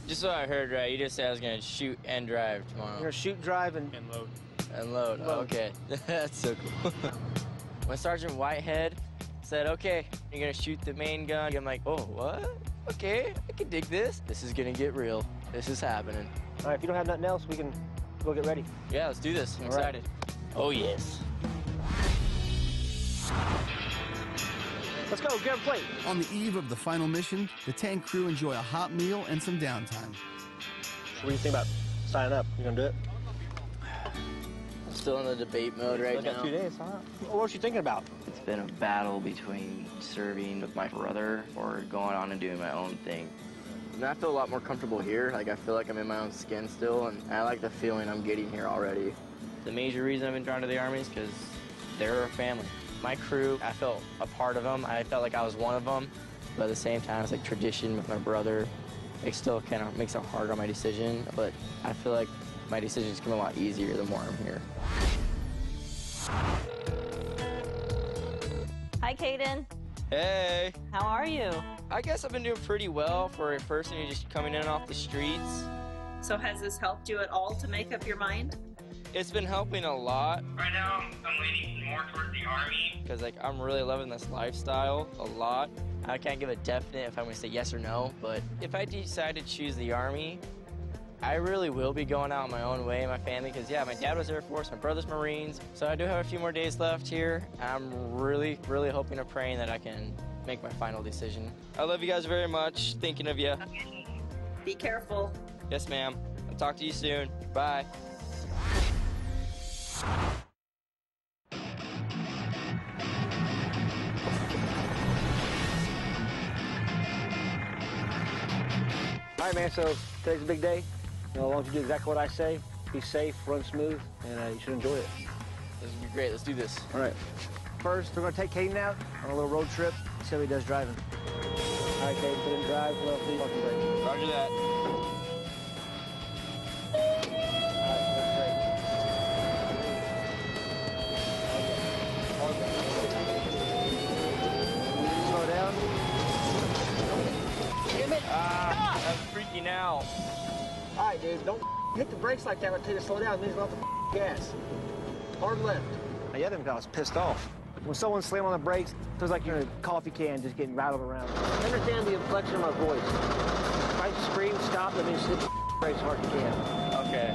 Just so I heard right, you just said I was going to shoot and drive tomorrow. You're going to shoot, drive, and load. And load. Load. Okay. That's so cool. When Sergeant Whitehead said, okay, you're going to shoot the main gun, I'm like, oh, what? Okay, I can dig this. This is going to get real. This is happening. All right, if you don't have nothing else, we can go get ready. Yeah, let's do this. I'm excited. Oh, yes. Let's go, grab a plate. On the eve of the final mission, the tank crew enjoy a hot meal and some downtime. What do you think about signing up? You gonna do it? I'm still in the debate mode right now. Got 2 days, huh? What was you thinking about? It's been a battle between serving with my brother or going on and doing my own thing. And I feel a lot more comfortable here. Like, I feel like I'm in my own skin still, and I like the feeling I'm getting here already. The major reason I've been drawn to the Army is because they're a family. My crew, I felt a part of them. I felt like I was one of them. But at the same time, it's like tradition with my brother. It still kind of makes it hard on my decision, but I feel like my decisions come a lot easier the more I'm here. Hi, Caden. Hey. How are you? I guess I've been doing pretty well for a person who's just coming in off the streets. So has this helped you at all to make up your mind? It's been helping a lot. Right now, I'm leaning more towards the Army. Because like I'm really loving this lifestyle a lot. I can't give a definite if I'm gonna say yes or no, but if I decide to choose the Army, I really will be going out my own way, my family, because yeah, my dad was Air Force, my brother's Marines, so I do have a few more days left here. I'm really, really hoping and praying that I can make my final decision. I love you guys very much. Thinking of you. Okay. Be careful. Yes, ma'am. I'll talk to you soon. Bye. All right, man, so today's a big day. You know, as long as you do exactly what I say, be safe, run smooth, and you should enjoy it. This will be great. Let's do this. All right. First, we're going to take Caden out on a little road trip, see how he does driving. All right, Caden, put in drive, left, lead, parking brake. Roger that. Slow down. Damn it! Ah, I'm freaking out. All right, dude, don't hit the brakes like that when I tell you to slow down. It means off the gas. Hard left. The other guy was pissed off. When someone slams on the brakes, it feels like you're in a coffee can just getting rattled around. Understand the inflection of my voice. If I scream, stop, that means hit the brakes hard as you can. Okay.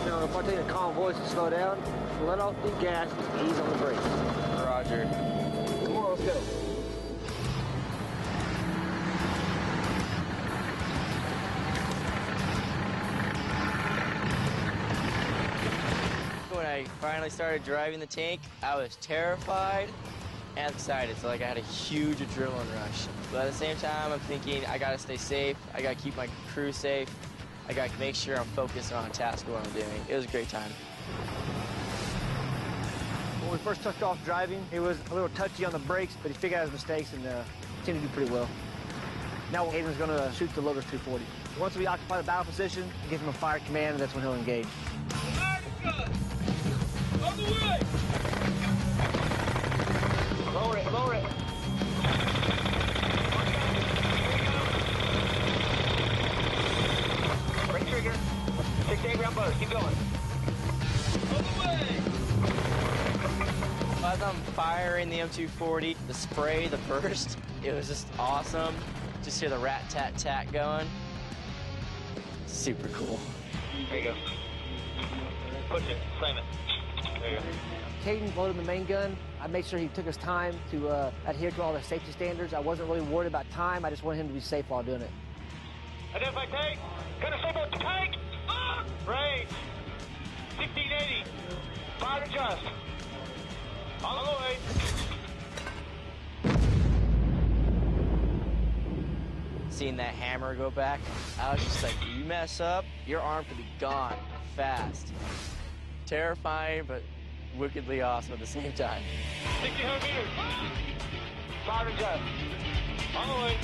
Now, if I take a calm voice and slow down, let off the gas, ease on the brakes. Roger. Come on, let's go. When I finally started driving the tank, I was terrified and excited. So like I had a huge adrenaline rush. But at the same time, I'm thinking I gotta stay safe. I gotta keep my crew safe. I gotta make sure I'm focused on task what I'm doing. It was a great time. When we first took off driving, he was a little touchy on the brakes, but he figured out his mistakes and seemed to do pretty well. Now Aiden's going to shoot the loader 240. Once we occupy the battle position, give him a fire command, and that's when he'll engage. On the way! Lower it, lower it. Brake trigger. 6 to 8 round butter. Keep going. On the way! As I'm firing the M240, the spray, the burst, it was just awesome. Just hear the rat-tat-tat going. Super cool. There you go. Push it, slam it. There you go. Caden loaded the main gun. I made sure he took his time to adhere to all the safety standards. I wasn't really worried about time. I just wanted him to be safe while doing it. Identify tank. Gonna say about the tank. Range. 1680. Fire adjust. On the way. Seeing that hammer go back, I was just like, you mess up, your arm could be gone fast. Terrifying, but wickedly awesome at the same time. 1,600 meters. Fire adjust. On the way.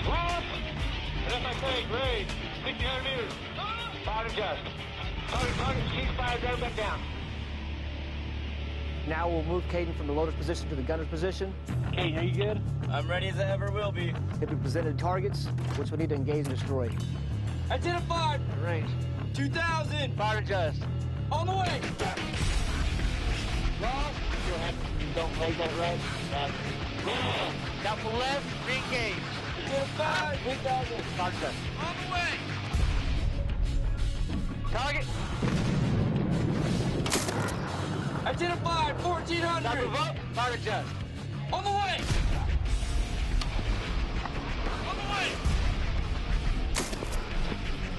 Rough. Identify tank. Range. 1,600 meters. Fire adjust. Target, ceasefire, go back down. Now we'll move Caden from the loader's position to the gunner's position. Caden, are you good? I'm ready as I ever will be. He'll be presented targets, which we need to engage and destroy. Identified! Range. 2,000! Fire adjust. On the way! Ross, don't make that right. Now from left, re-engage. Identified! 3,000. Fire adjust. On the way! Target. Identified! 1,400! Now move up. Fire adjust. On the way! On the way!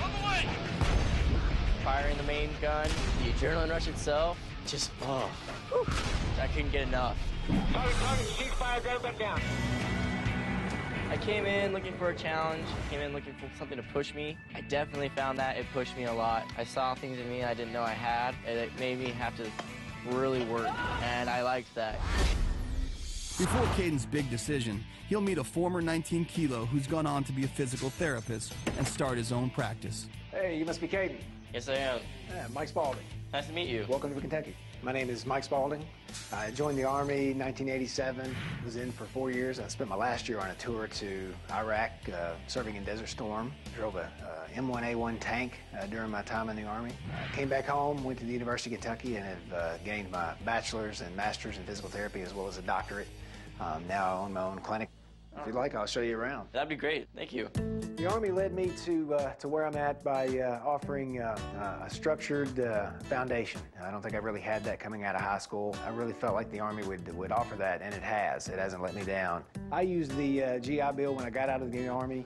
On the way! Firing the main gun, the adrenaline rush itself, just, oh, I couldn't get enough. Target, ceasefire, go back down. I came in looking for a challenge. I came in looking for something to push me. I definitely found that. It pushed me a lot. I saw things in me I didn't know I had, and it made me have to really work, and I liked that. Before Caden's big decision, he'll meet a former 19 kilo who's gone on to be a physical therapist and start his own practice. Hey, you must be Caden. Yes, I am. Yeah, Mike Spalding. Nice to meet you. Welcome to Kentucky. My name is Mike Spalding. I joined the Army in 1987, was in for 4 years. I spent my last year on a tour to Iraq, serving in Desert Storm. Drove a M1A1 tank during my time in the Army. Came back home, went to the University of Kentucky, and have gained my bachelor's and master's in physical therapy, as well as a doctorate. Now I own my own clinic. If you'd like, I'll show you around. That'd be great. Thank you. The Army led me to where I'm at by offering a structured foundation. I don't think I really had that coming out of high school. I really felt like the Army would offer that, and it has. It hasn't let me down. I used the GI Bill when I got out of the Army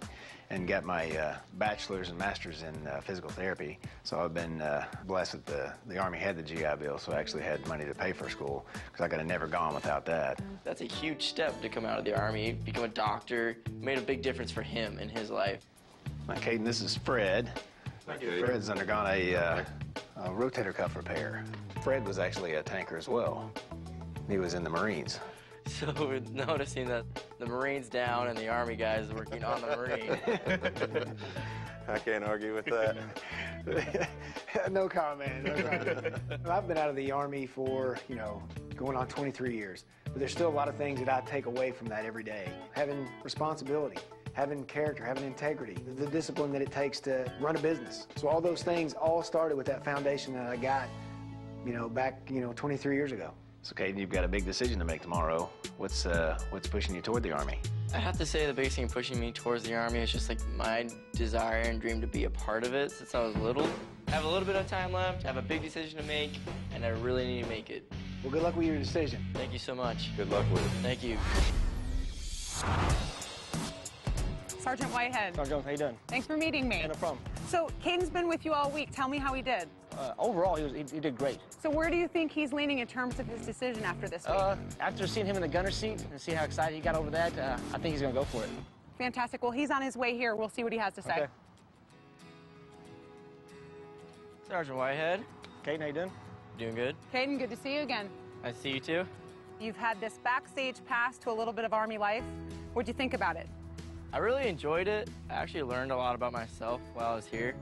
and got my bachelor's and master's in physical therapy. So I've been blessed that the Army had the GI Bill, so I actually had money to pay for school, because I could have never gone without that. That's a huge step to come out of the Army, become a doctor. Made a big difference for him in his life. Now, Caden, this is Fred. Fred's undergone a rotator cuff repair. Fred was actually a tanker as well. He was in the Marines. So we're noticing that the Marine's down and the Army guys are working on the Marine. I can't argue with that. No comment. No comment. Well, I've been out of the Army for, going on 23 years. But there's still a lot of things that I take away from that every day. Having responsibility, having character, having integrity, the discipline that it takes to run a business. So all those things all started with that foundation that I got, back, 23 years ago. So, Caden, you've got a big decision to make tomorrow. What's pushing you toward the Army? I have to say the biggest thing pushing me towards the Army is just like my desire and dream to be a part of it since I was little. I have a little bit of time left, I have a big decision to make, and I really need to make it. Well, good luck with your decision. Thank you so much. Good luck with it. Thank you. Sergeant Whitehead. Sergeant Jones, how you doing? Thanks for meeting me. No problem. So, Caden's been with you all week. Tell me how he did. overall, he did great. So where do you think he's leaning in terms of his decision after this week? After seeing him in the gunner seat and see how excited he got over that, I think he's going to go for it. Fantastic. Well, he's on his way here. We'll see what he has to say. Okay. Sergeant Whitehead. Caden, how you doing? Doing good. Caden, good to see you again. Nice to see you too. You've had this backstage pass to a little bit of Army life. What'd you think about it? I really enjoyed it. I actually learned a lot about myself while I was here.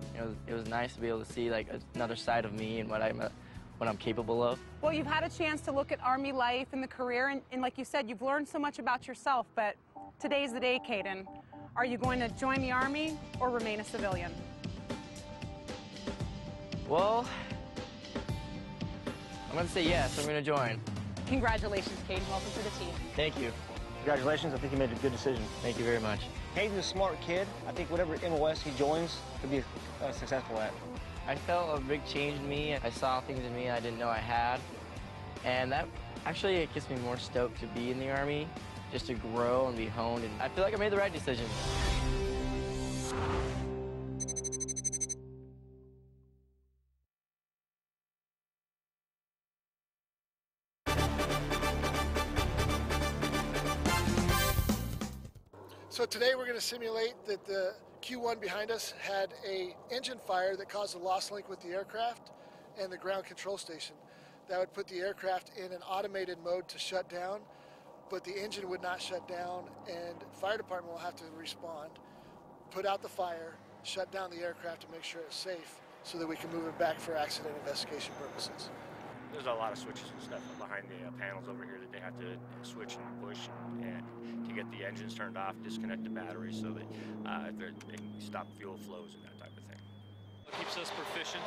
It was nice to be able to see like another side of me and what I'm capable of. Well, you've had a chance to look at Army life and the career, and like you said, you've learned so much about yourself, but today's the day, Caden. Are you going to join the Army or remain a civilian? Well, I'm going to say yes. I'm going to join. Congratulations, Caden. Welcome to the team. Thank you. Congratulations. I think you made a good decision. Thank you very much. Caden's a smart kid. I think whatever MOS he joins, he'll be successful at. I felt a big change in me. I saw things in me I didn't know I had. And that actually it gets me more stoked to be in the Army, just to grow and be honed. And I feel like I made the right decision. So today we're going to simulate that the Q1 behind us had a engine fire that caused a lost link with the aircraft and the ground control station. That would put the aircraft in an automated mode to shut down, but the engine would not shut down, and the fire department will have to respond, put out the fire, shut down the aircraft to make sure it's safe so that we can move it back for accident investigation purposes. There's a lot of switches and stuff behind the panels over here that they have to switch and push and to get the engines turned off, disconnect the batteries so that they can stop fuel flows and that type of thing. It keeps us proficient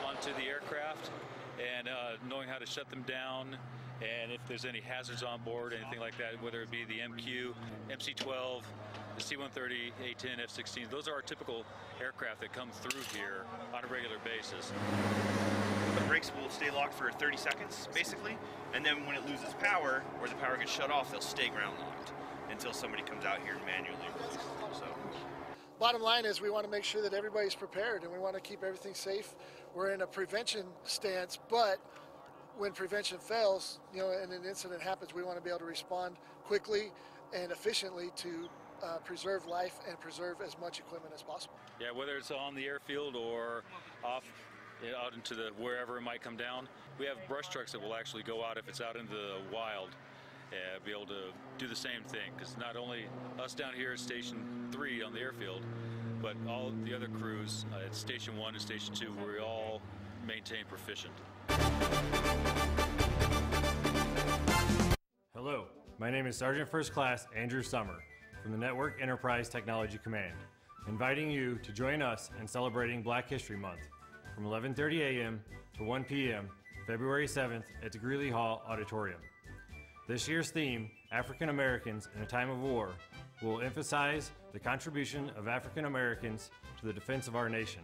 onto the aircraft and knowing how to shut them down, and if there's any hazards on board, anything like that, whether it be the MQ, MC-12, the C-130, A-10, F-16, those are our typical aircraft that come through here on a regular basis. The brakes will stay locked for 30 seconds, basically, and then when it loses power, or the power gets shut off, they'll stay ground locked until somebody comes out here and manually releases them. So, bottom line is we want to make sure that everybody's prepared and we want to keep everything safe. We're in a prevention stance, but when prevention fails, and an incident happens, we want to be able to respond quickly and efficiently to preserve life and preserve as much equipment as possible. Yeah, whether it's on the airfield or off out into the wherever it might come down. We have brush trucks that will actually go out if it's out into the wild and be able to do the same thing, because not only us down here at Station 3 on the airfield, but all the other crews at Station 1 and Station 2, where we all maintain proficient. Hello, my name is Sergeant First Class Andrew Summer from the Network Enterprise Technology Command, inviting you to join us in celebrating Black History Month from 11:30 a.m. to 1 p.m. February 7th at the Greeley Hall Auditorium. This year's theme, African Americans in a Time of War, will emphasize the contribution of African Americans to the defense of our nation,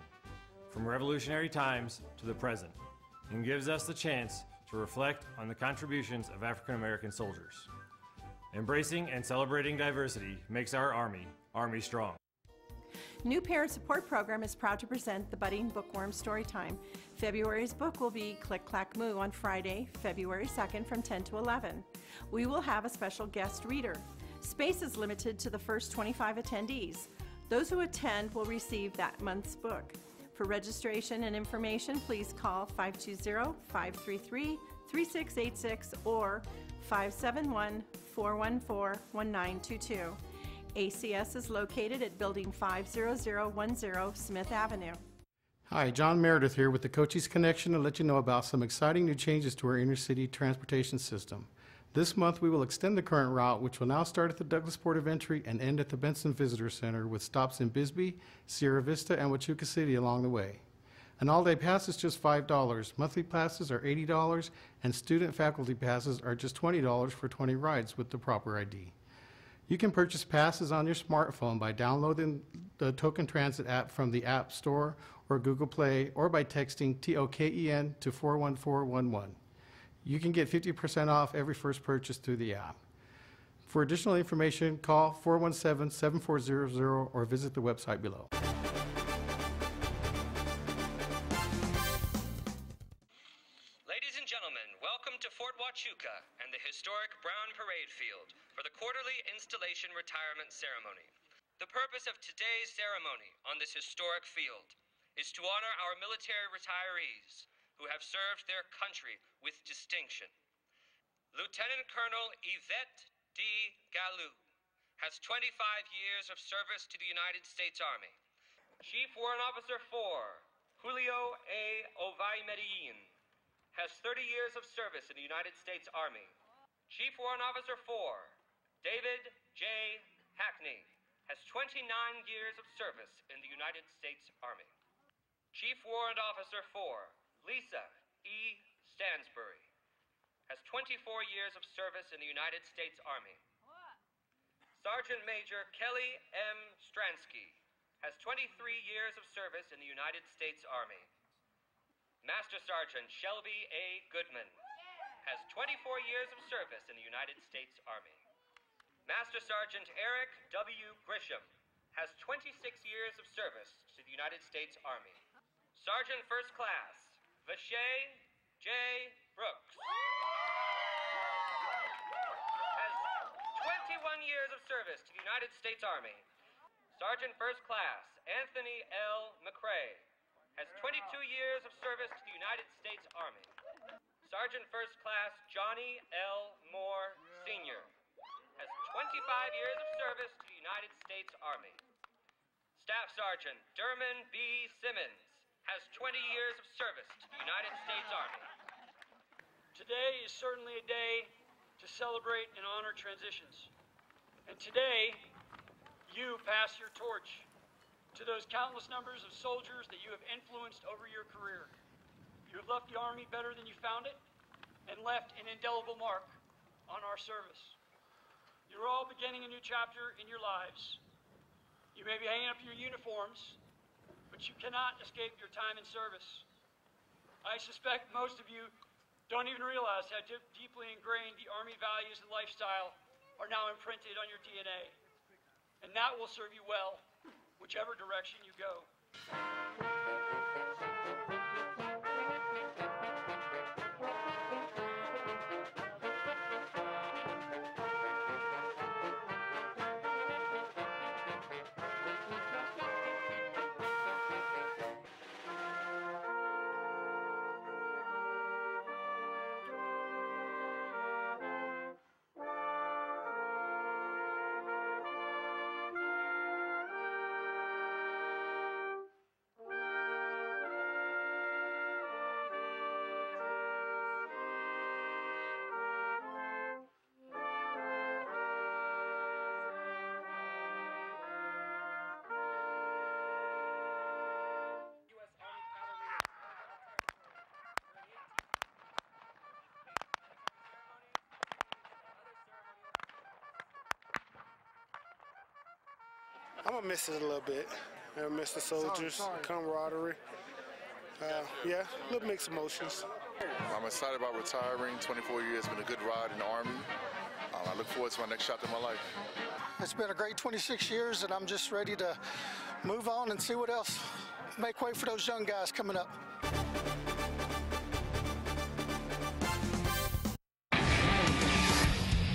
from revolutionary times to the present, and gives us the chance to reflect on the contributions of African American soldiers. Embracing and celebrating diversity makes our Army strong. New Parent Support Program is proud to present the Budding Bookworm Storytime. February's book will be Click Clack Moo on Friday, February 2nd from 10 to 11. We will have a special guest reader. Space is limited to the first 25 attendees. Those who attend will receive that month's book. For registration and information, please call 520-533-3686 or 571-414-1922. ACS is located at Building 50010 Smith Avenue. Hi, John Meredith here with the Coaches Connection to let you know about some exciting new changes to our inner city transportation system. This month we will extend the current route, which will now start at the Douglas Port of Entry and end at the Benson Visitor Center, with stops in Bisbee, Sierra Vista, and Huachuca City along the way. An all-day pass is just $5. Monthly passes are $80, and student faculty passes are just $20 for 20 rides with the proper ID. You can purchase passes on your smartphone by downloading the Token Transit app from the App Store or Google Play, or by texting TOKEN to 41411. You can get 50% off every first purchase through the app. For additional information, call 417-7400 or visit the website below. Aviation Retirement Ceremony. The purpose of today's ceremony on this historic field is to honor our military retirees who have served their country with distinction. Lieutenant Colonel Yvette D. Galou has 25 years of service to the United States Army. Chief Warrant Officer 4, Julio A. Ovay Medellin, has 30 years of service in the United States Army. Chief Warrant Officer 4, David J. Hackney, has 29 years of service in the United States Army. Chief Warrant Officer 4, Lisa E. Stansbury, has 24 years of service in the United States Army. Sergeant Major Kelly M. Stransky has 23 years of service in the United States Army. Master Sergeant Shelby A. Goodman has 24 years of service in the United States Army. Master Sergeant Eric W. Grisham has 26 years of service to the United States Army. Sergeant First Class Vashay J. Brooks has 21 years of service to the United States Army. Sergeant First Class Anthony L. McCrae has 22 years of service to the United States Army. Sergeant First Class Johnny L. Moore, Sr. has 25 years of service to the United States Army. Staff Sergeant Derman B. Simmons has 20 years of service to the United States Army. Today is certainly a day to celebrate and honor transitions. And today, you pass your torch to those countless numbers of soldiers that you have influenced over your career. You have left the Army better than you found it and left an indelible mark on our service. You're all beginning a new chapter in your lives. You may be hanging up your uniforms, but you cannot escape your time in service. I suspect most of you don't even realize how deeply ingrained the Army values and lifestyle are now imprinted on your DNA. And that will serve you well, whichever direction you go. I'm gonna miss it a little bit. I miss the soldiers, camaraderie. Yeah, a little mixed emotions. I'm excited about retiring. 24 years, been a good ride in the Army. I look forward to my next chapter in my life. It's been a great 26 years, and I'm just ready to move on and see what else. Make way for those young guys coming up.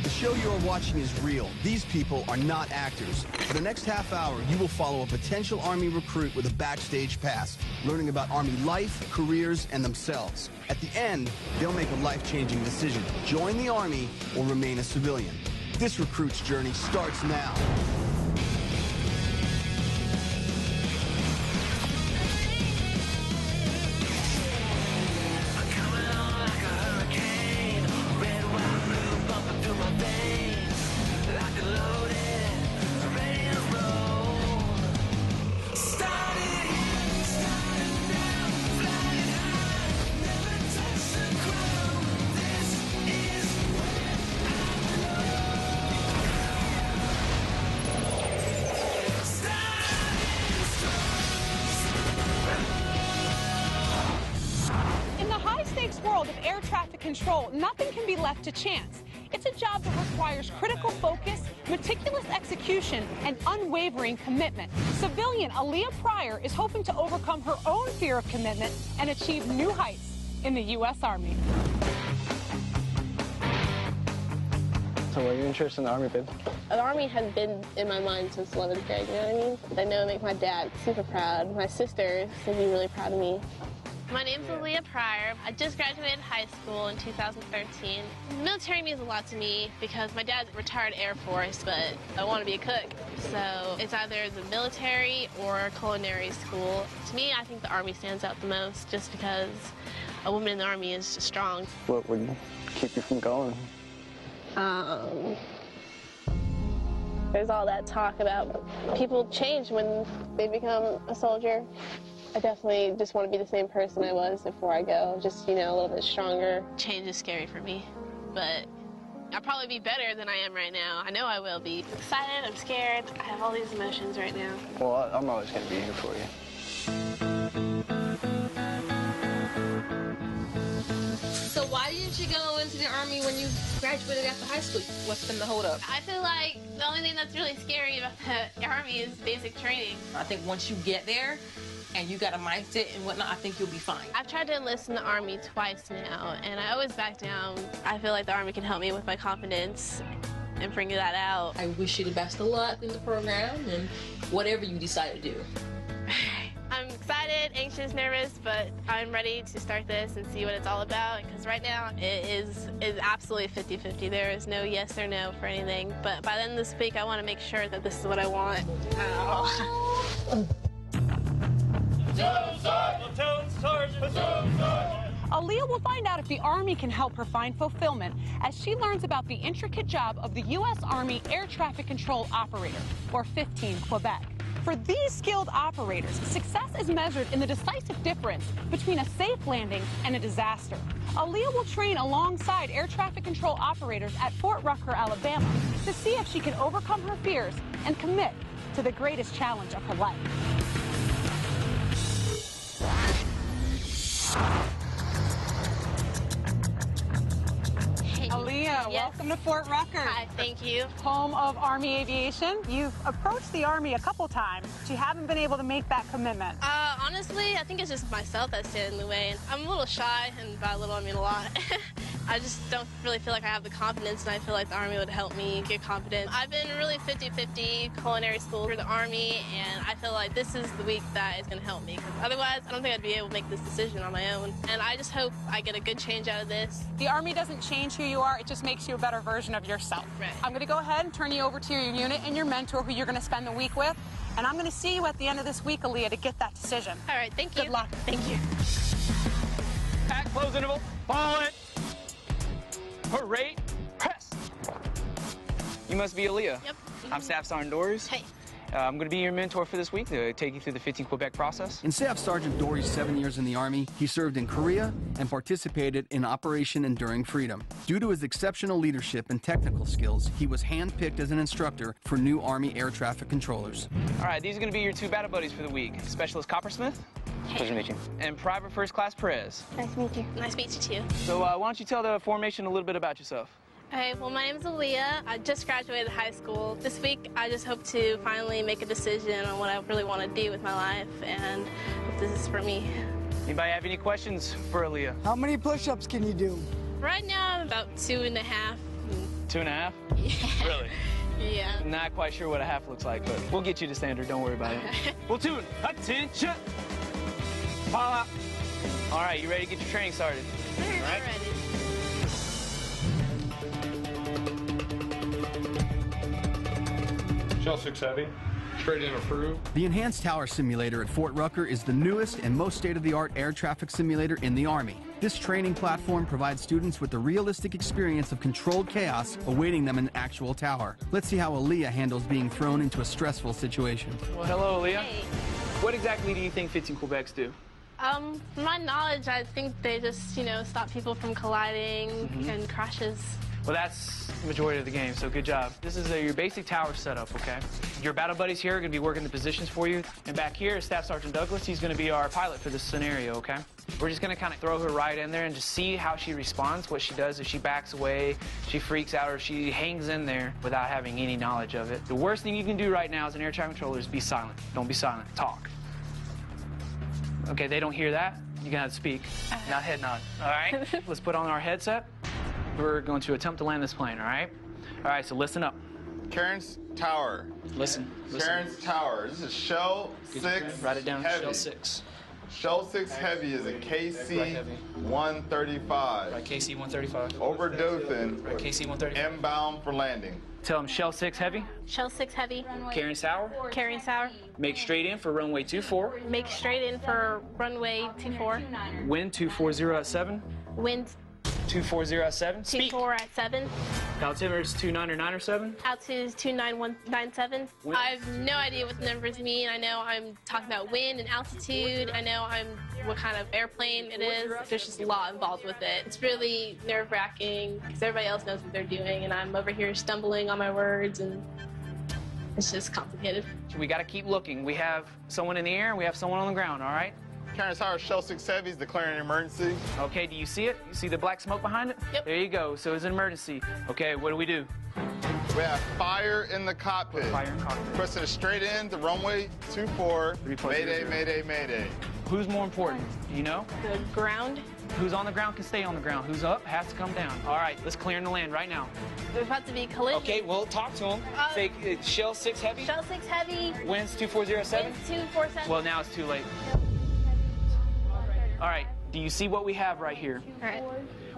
The show you are watching is real. These people are not actors. For the next half hour, you will follow a potential Army recruit with a backstage pass, learning about Army life, careers, and themselves. At the end, they'll make a life-changing decision: join the Army or remain a civilian. This recruit's journey starts now. World of air traffic control, nothing can be left to chance. It's a job that requires critical focus, meticulous execution, and unwavering commitment. Civilian Aaliyah Pryor is hoping to overcome her own fear of commitment and achieve new heights in the U.S. Army. So what are you interested in the Army, babe? The Army has been in my mind since 11th grade, you know what I mean? I know it makes my dad super proud. My sister would be really proud of me. My name's Aaliyah Pryor. I just graduated high school in 2013. Military means a lot to me because my dad's retired Air Force, but I want to be a cook. So it's either the military or culinary school. To me, I think the Army stands out the most just because a woman in the Army is just strong. What would keep you from going? There's all that talk about people change when they become a soldier. I definitely just want to be the same person I was before I go, just, you know, a little bit stronger. Change is scary for me, but I'll probably be better than I am right now. I know I will be. I'm excited, I'm scared, I have all these emotions right now. Well, I'm always going to be here for you. So why didn't you go into the Army when you graduated after high school? What's been the holdup? I feel like the only thing that's really scary about the Army is basic training. I think once you get there, and you got a mindset and whatnot, I think you'll be fine. I've tried to enlist in the Army twice now, and I always back down. I feel like the Army can help me with my confidence and bring that out. I wish you the best of luck in the program and whatever you decide to do. I'm excited, anxious, nervous, but I'm ready to start this and see what it's all about, because right now it is absolutely 50-50. There is no yes or no for anything, but by the end of this week, I want to make sure that this is what I want. Aaliyah will find out if the Army can help her find fulfillment as she learns about the intricate job of the U.S. Army Air Traffic Control Operator, or 15 Quebec. For these skilled operators, success is measured in the decisive difference between a safe landing and a disaster. Aaliyah will train alongside air traffic control operators at Fort Rucker, Alabama, to see if she can overcome her fears and commit to the greatest challenge of her life. Aaliyah, welcome to Fort Rucker. Hi, thank you. Home of Army Aviation. You've approached the Army a couple times, but you haven't been able to make that commitment. Honestly, I think it's just myself that's standing in the way. I'm a little shy, and by a little, I mean a lot. I just don't really feel like I have the confidence, and I feel like the Army would help me get confident. I've been really 50-50 culinary school for the Army, and I feel like this is the week that is going to help me, because otherwise I don't think I'd be able to make this decision on my own. And I just hope I get a good change out of this. The Army doesn't change who you are, it just makes you a better version of yourself. Right. I'm going to go ahead and turn you over to your unit and your mentor, who you're going to spend the week with, and I'm going to see you at the end of this week, Aaliyah, to get that decision. All right, thank you. Good luck. Thank you. Pack, close interval, follow it. Parade, press. You must be Aaliyah. Yep. I'm Staff Sergeant Doris. Hey. I'm going to be your mentor for this week to take you through the 15 Quebec process. In Staff Sergeant Dory's 7 years in the Army, he served in Korea and participated in Operation Enduring Freedom. Due to his exceptional leadership and technical skills, he was handpicked as an instructor for new Army air traffic controllers. All right, these are going to be your two battle buddies for the week. Specialist Coppersmith. Pleasure to meet you. And Private First Class Perez. Nice to meet you. Nice to meet you, too. So why don't you tell the formation a little bit about yourself? Hey, well, my name is Aaliyah. I just graduated high school. This week, I just hope to finally make a decision on what I really want to do with my life, and hope this is for me. Anybody have any questions for Aaliyah? How many push-ups can you do? Right now, I'm about 2.5. 2.5? Yeah. Really? Yeah. Not quite sure what a half looks like, but we'll get you to standard. Don't worry about it. Platoon, attention. File out. All right, you ready to get your training started? All right. Ready. Shell 6 Heavy, straight in approved. The Enhanced Tower Simulator at Fort Rucker is the newest and most state-of-the-art air traffic simulator in the Army. This training platform provides students with the realistic experience of controlled chaos awaiting them in an actual tower. Let's see how Aaliyah handles being thrown into a stressful situation. Well, hello, Aaliyah. Hey. What exactly do you think 15 Quebecs do? From my knowledge, I think they just, stop people from colliding and crashes. Well, that's the majority of the game, so good job. This is your basic tower setup, okay? Your battle buddies here are going to be working the positions for you. And back here is Staff Sergeant Douglas. He's going to be our pilot for this scenario, okay? We're just going to kind of throw her right in there and just see how she responds, what she does, if she backs away, she freaks out, or if she hangs in there without having any knowledge of it. The worst thing you can do right now as an air traffic controller is be silent. Don't be silent. Talk. Okay, they don't hear that. You're going to have to speak, not head nod. All right? Let's put on our headset. We're going to attempt to land this plane, all right? All right, so listen up. Karen's Tower. Listen. Karen's Tower. This is Shell 6 Write it down. Heavy. Shell 6. Shell 6 Heavy is a KC 135. Right, KC 135. Over Dothan. Right, KC 135. Inbound for landing. Tell them Shell 6 Heavy. Shell 6 Heavy. Karen Sour. Karen Sour. Make straight in for runway 24. Make straight in for runway 24. Wind 240 at 7. Wind 240 at 7. Speed. 24 at 7. Altimeter is 299 or 7. Altitude is 29197. I have no idea what the numbers mean. I know I'm talking about wind and altitude. I know what kind of airplane it is. There's just a lot involved with it. It's really nerve-wracking because everybody else knows what they're doing, and I'm over here stumbling on my words, and it's just complicated. We got to keep looking. We have someone in the air and we have someone on the ground, all right? Karen's Tower, Shell 6 Heavy is declaring an emergency. Okay, do you see it? You see the black smoke behind it? Yep. There you go. So it's an emergency. Okay, what do we do? We have fire in the cockpit. Fire in cockpit. Requesting a straight in to runway 24. Mayday, mayday, mayday. Who's more important? Do you know? The ground. Who's on the ground can stay on the ground. Who's up has to come down. All right, let's clear in the land right now. There's about to be collision. Okay, well, talk to him. Say Shell 6 Heavy. Shell 6 Heavy. Winds 2407. Winds 247. Well, now it's too late. All right, do you see what we have right here? All right.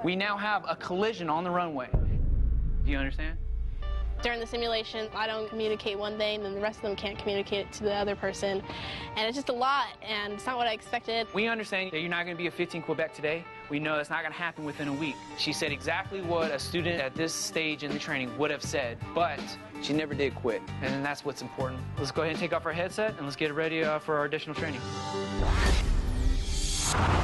We now have a collision on the runway. Do you understand? During the simulation, I don't communicate one thing, and then the rest of them can't communicate it to the other person. And it's just a lot, and it's not what I expected. We understand that you're not going to be a 15 Quebec today. We know that's not going to happen within a week. She said exactly what a student at this stage in the training would have said, but she never did quit, and that's what's important. Let's go ahead and take off our headset, and let's get ready for our additional training.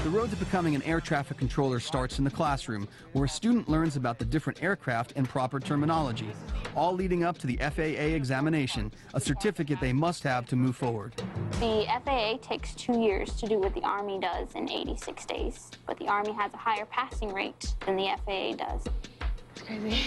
The road to becoming an air traffic controller starts in the classroom, where a student learns about the different aircraft and proper terminology, all leading up to the FAA examination, a certificate they must have to move forward. The FAA takes 2 years to do what the Army does in 86 days, but the Army has a higher passing rate than the FAA does. Crazy.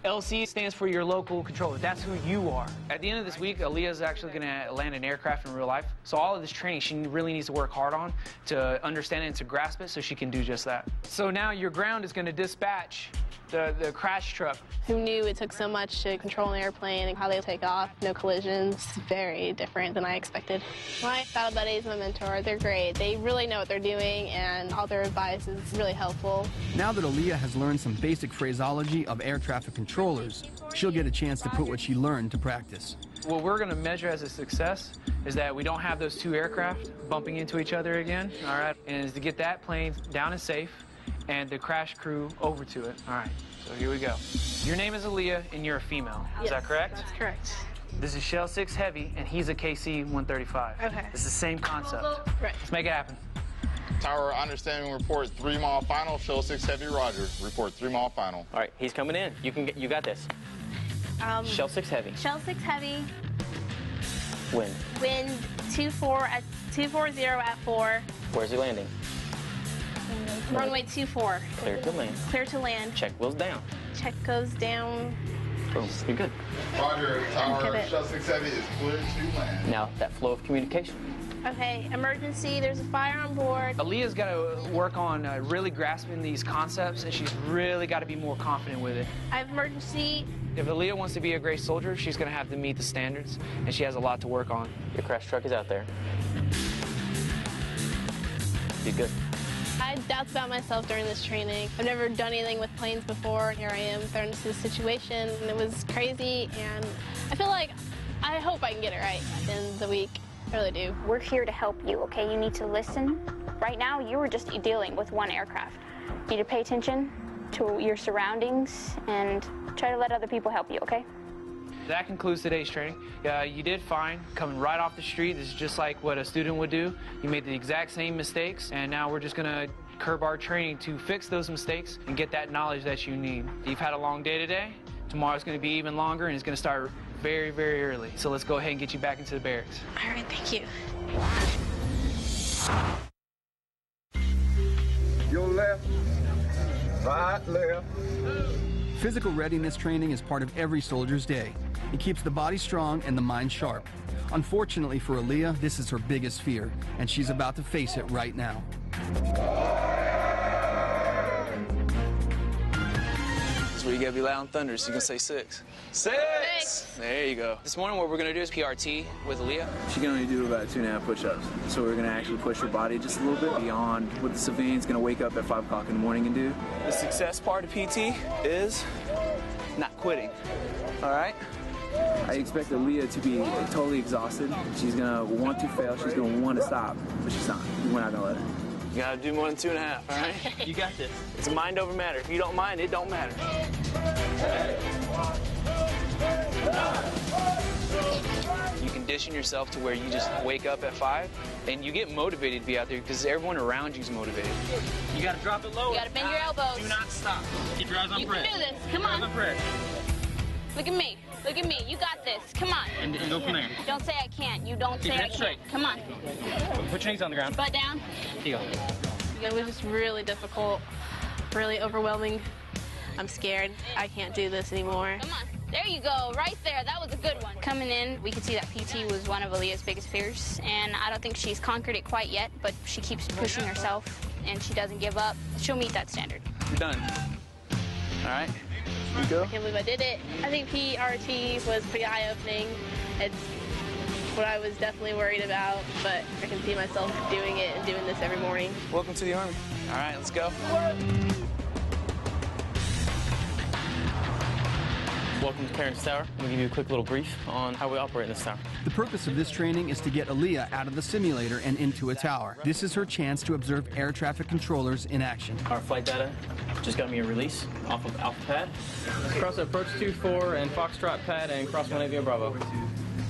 LC stands for your local controller. That's who you are. At the end of this week, Aaliyah is actually going to land an aircraft in real life. So all of this training she really needs to work hard on to understand it and to grasp it so she can do just that. So now your ground is going to dispatch the crash truck. Who knew it took so much to control an airplane and how they take off, no collisions. Very different than I expected. My battle buddies, my mentor, they're great. They really know what they're doing, and all their advice is really helpful. Now that Aaliyah has learned some basic phraseology of air traffic controllers, she'll get a chance to put what she learned to practice. What we're going to measure as a success is that we don't have those two aircraft bumping into each other again, all right? And is to get that plane down and safe and the crash crew over to it. All right, so here we go. Your name is Aaliyah and you're a female. Yes, is that correct? That's correct. This is Shell 6 Heavy and he's a KC 135. Okay. It's the same concept. Right. Let's make it happen. Tower, understanding report 3 mile final. Shell 6 Heavy, roger. Report 3 mile final. All right, he's coming in. You got this. Shell 6 Heavy. Shell 6 Heavy. Wind. Wind 240 at 4. Where's he landing? Runway 24. Clear to land. Clear to land. Check wheels down. Check goes down. Boom. You're good. Roger, Tower, Shell 6 Heavy is clear to land. Now, that flow of communication. Okay, emergency, there's a fire on board. Aaliyah's got to work on really grasping these concepts, and she's really got to be more confident with it. I have emergency. If Aaliyah wants to be a great soldier, she's going to have to meet the standards, and she has a lot to work on. Your crash truck is out there. Be good. I had doubts about myself during this training. I've never done anything with planes before, and here I am thrown into this situation, and it was crazy, and I hope I can get it right at the end of the week. I really do. We're here to help you, okay? You need to listen. Right now, you are just dealing with one aircraft. You need to pay attention to your surroundings and try to let other people help you, okay? That concludes today's training. You did fine coming right off the street. This is just like what a student would do. You made the exact same mistakes, and now we're just going to curb our training to fix those mistakes and get that knowledge that you need. You've had a long day today. Tomorrow's going to be even longer, and it's going to start very, very early. So let's go ahead and get you back into the barracks. All right, thank you. Your left, right, left. Physical readiness training is part of every soldier's day. It keeps the body strong and the mind sharp. Unfortunately for Aaliyah, this is her biggest fear, and she's about to face it right now. This where you gotta be loud and thunder, so you can say 6. 6! There you go. This morning what we're gonna do is PRT with Aaliyah. She can only do about 2.5 push-ups. So we're gonna actually push her body just a little bit beyond what the civilian's gonna wake up at 5 o'clock in the morning and do. The success part of PT is not quitting, all right? I expect Aaliyah to be totally exhausted. She's gonna want to fail, she's gonna want to stop, but she's not. We're not gonna let her. You gotta do more than 2.5, all right? You got this. It's mind over matter. If you don't mind, it don't matter. You condition yourself to where you just wake up at 5 and you get motivated to be out there because everyone around you is motivated. You gotta drop it low. You gotta bend your elbows. Do not stop. Keep your eyes on press. You can do this. Come on. Look at me. Look at me. You got this. Come on. And go from there. Don't say I can't. You don't say I can't. Straight. Come on. Put your knees on the ground. Butt down. Here you go. It was just really difficult, really overwhelming. I'm scared. I can't do this anymore. Come on. There you go. Right there. That was a good one. Coming in, we could see that PT was one of Aaliyah's biggest fears, and I don't think she's conquered it quite yet, but she keeps pushing herself, and she doesn't give up. She'll meet that standard. You're done. All right. You go. I can't believe I did it. I think PRT was pretty eye-opening. It's what I was definitely worried about, but I can see myself doing it and doing this every morning. Welcome to the Army. All right, let's go. Welcome to Parents Tower. I'm going to give you a quick little brief on how we operate in this tower. The purpose of this training is to get Aaliyah out of the simulator and into a tower. This is her chance to observe air traffic controllers in action. Our flight data just got me a release off of Alpha Pad. Cross approach 24 and Foxtrot Pad and cross 180 Bravo.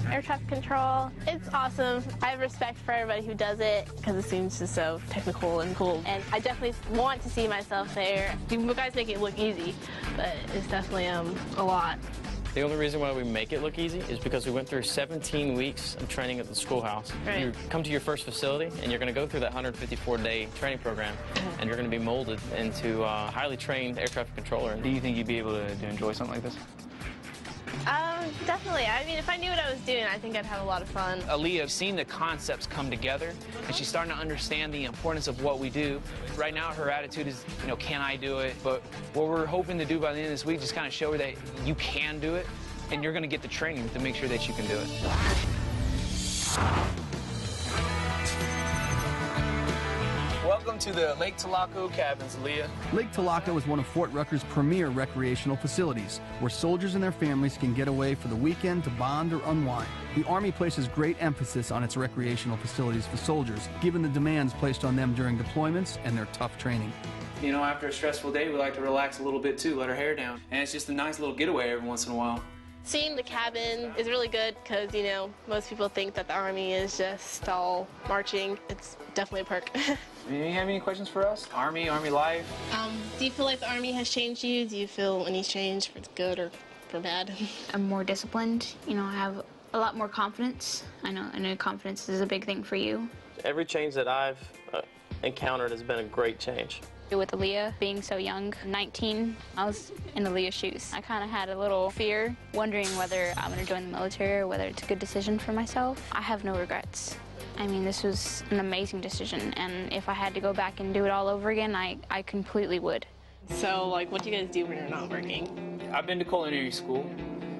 Air traffic control, it's awesome. I have respect for everybody who does it because it seems just so technical and cool. And I definitely want to see myself there. You guys make it look easy, but it's definitely a lot. The only reason why we make it look easy is because we went through 17 weeks of training at the schoolhouse. Right. You come to your first facility and you're going to go through that 154-day training program and you're going to be molded into a highly trained air traffic controller. Do you think you'd be able to enjoy something like this? Definitely. I mean, if I knew what I was doing, I think I'd have a lot of fun. Aaliyah's seen the concepts come together, and she's starting to understand the importance of what we do. Right now, her attitude is, you know, can I do it? But what we're hoping to do by the end of this week is kind of show her that you can do it, and you're going to get the training to make sure that you can do it. Welcome to the Lake Tulaco cabins, Aaliyah. Lake Tulaco is one of Fort Rucker's premier recreational facilities, where soldiers and their families can get away for the weekend to bond or unwind. The Army places great emphasis on its recreational facilities for soldiers, given the demands placed on them during deployments and their tough training. You know, after a stressful day, we like to relax a little bit too, let our hair down. And it's just a nice little getaway every once in a while. Seeing the cabin is really good because, you know, most people think that the Army is just all marching. It's definitely a perk. Do you have any questions for us? Army life? Do you feel like the Army has changed you? Do you feel any change for good or for bad? I'm more disciplined. You know, I have a lot more confidence. I know confidence is a big thing for you. Every change that I've encountered has been a great change. With Aaliyah being so young, 19, I was in Aaliyah's shoes. I kind of had a little fear, wondering whether I'm going to join the military or whether it's a good decision for myself. I have no regrets. I mean, this was an amazing decision, and if I had to go back and do it all over again, I completely would. So, like, what do you guys do when you're not working? I've been to culinary school,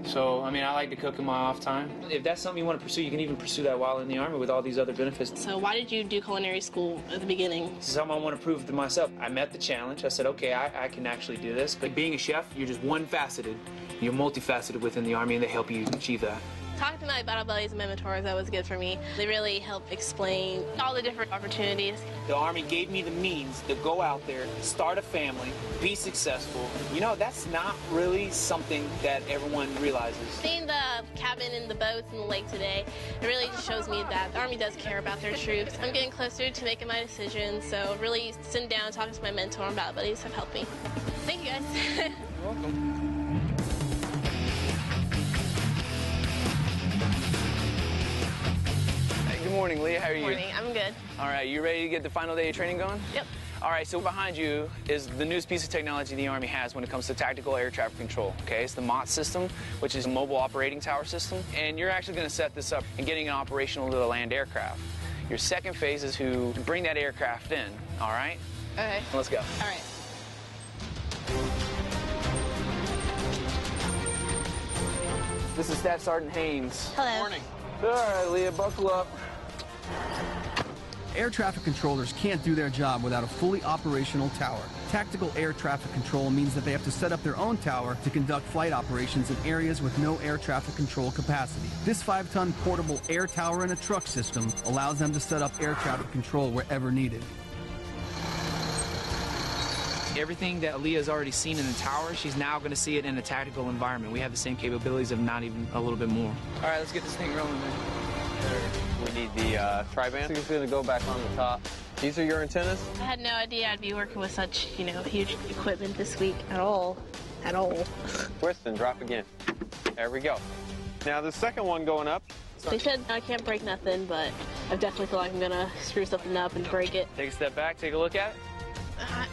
so, I mean, I like to cook in my off time. If that's something you want to pursue, you can even pursue that while in the Army with all these other benefits. So why did you do culinary school at the beginning? This is something I want to prove to myself. I met the challenge. I said, okay, I can actually do this. But being a chef, you're just one-faceted. You're multifaceted within the Army, and they help you achieve that. Talking to my battle buddies and my mentors, that was good for me. They really helped explain all the different opportunities. The Army gave me the means to go out there, start a family, be successful. You know, that's not really something that everyone realizes. Seeing the cabin and the boats and the lake today, it really just shows me that the Army does care about their troops. I'm getting closer to making my decisions, so really sitting down and talking to my mentor and battle buddies have helped me. Thank you, guys. You're welcome. Good morning, Leah. How are you? Good morning. I'm good. All right, you ready to get the final day of training going? Yep. All right, so behind you is the newest piece of technology the Army has when it comes to tactical air traffic control, okay? It's the MOT system, which is a mobile operating tower system, and you're actually going to set this up and getting it operational to the land aircraft. Your second phase is to bring that aircraft in, all right? Okay. Let's go. All right. This is Staff Sergeant Haynes. Hello. Morning. All right, Leah, buckle up. Air traffic controllers can't do their job without a fully operational tower. Tactical air traffic control means that they have to set up their own tower to conduct flight operations in areas with no air traffic control capacity. This 5-ton portable air tower in a truck system allows them to set up air traffic control wherever needed. Everything that Leah's already seen in the tower, she's now going to see it in a tactical environment. We have the same capabilities, if not even a little bit more. All right, let's get this thing rolling, man. We need the tri-band. It's going to go back on the top. These are your antennas? I had no idea I'd be working with such, huge equipment this week at all. At all. Twist and drop again. There we go. Now the second one going up. They said I can't break nothing, but I definitely feel like I'm gonna screw something up and break it. Take a step back, take a look at it.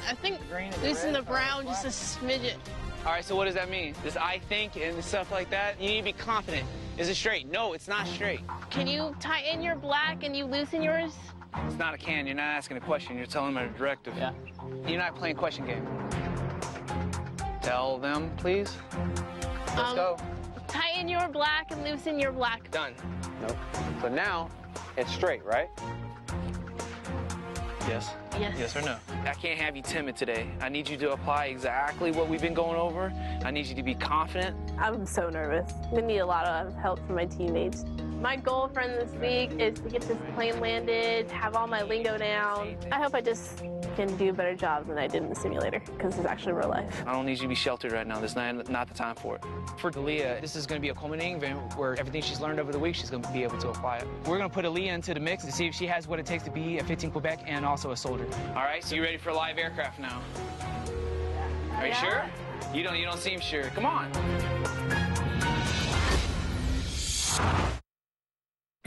I think loosen the brown just a smidget. All right, so what does that mean? This I think and stuff like that? You need to be confident. Is it straight? No, it's not straight. Can you tighten your black and you loosen yours? It's not a can. You're not asking a question. You're telling them a directive. Yeah. You're not playing question game. Tell them, please. Let's go. Tighten your black and loosen your black. Done. Nope. So now it's straight, right? Yes. Yes. Yes or no? I can't have you timid today. I need you to apply exactly what we've been going over. I need you to be confident. I'm so nervous. I'm gonna need a lot of help from my teammates. My goal for this week is to get this plane landed, have all my lingo down. I hope I just can do a better job than I did in the simulator, because it's actually real life. I don't need you to be sheltered right now. This is not the time for it. For Aaliyah, this is going to be a culminating event where everything she's learned over the week, she's going to be able to apply it. We're going to put Aaliyah into the mix to see if she has what it takes to be a 15 Quebec and also a soldier. All right, so you ready for live aircraft now? Are you sure? You don't seem sure. Come on.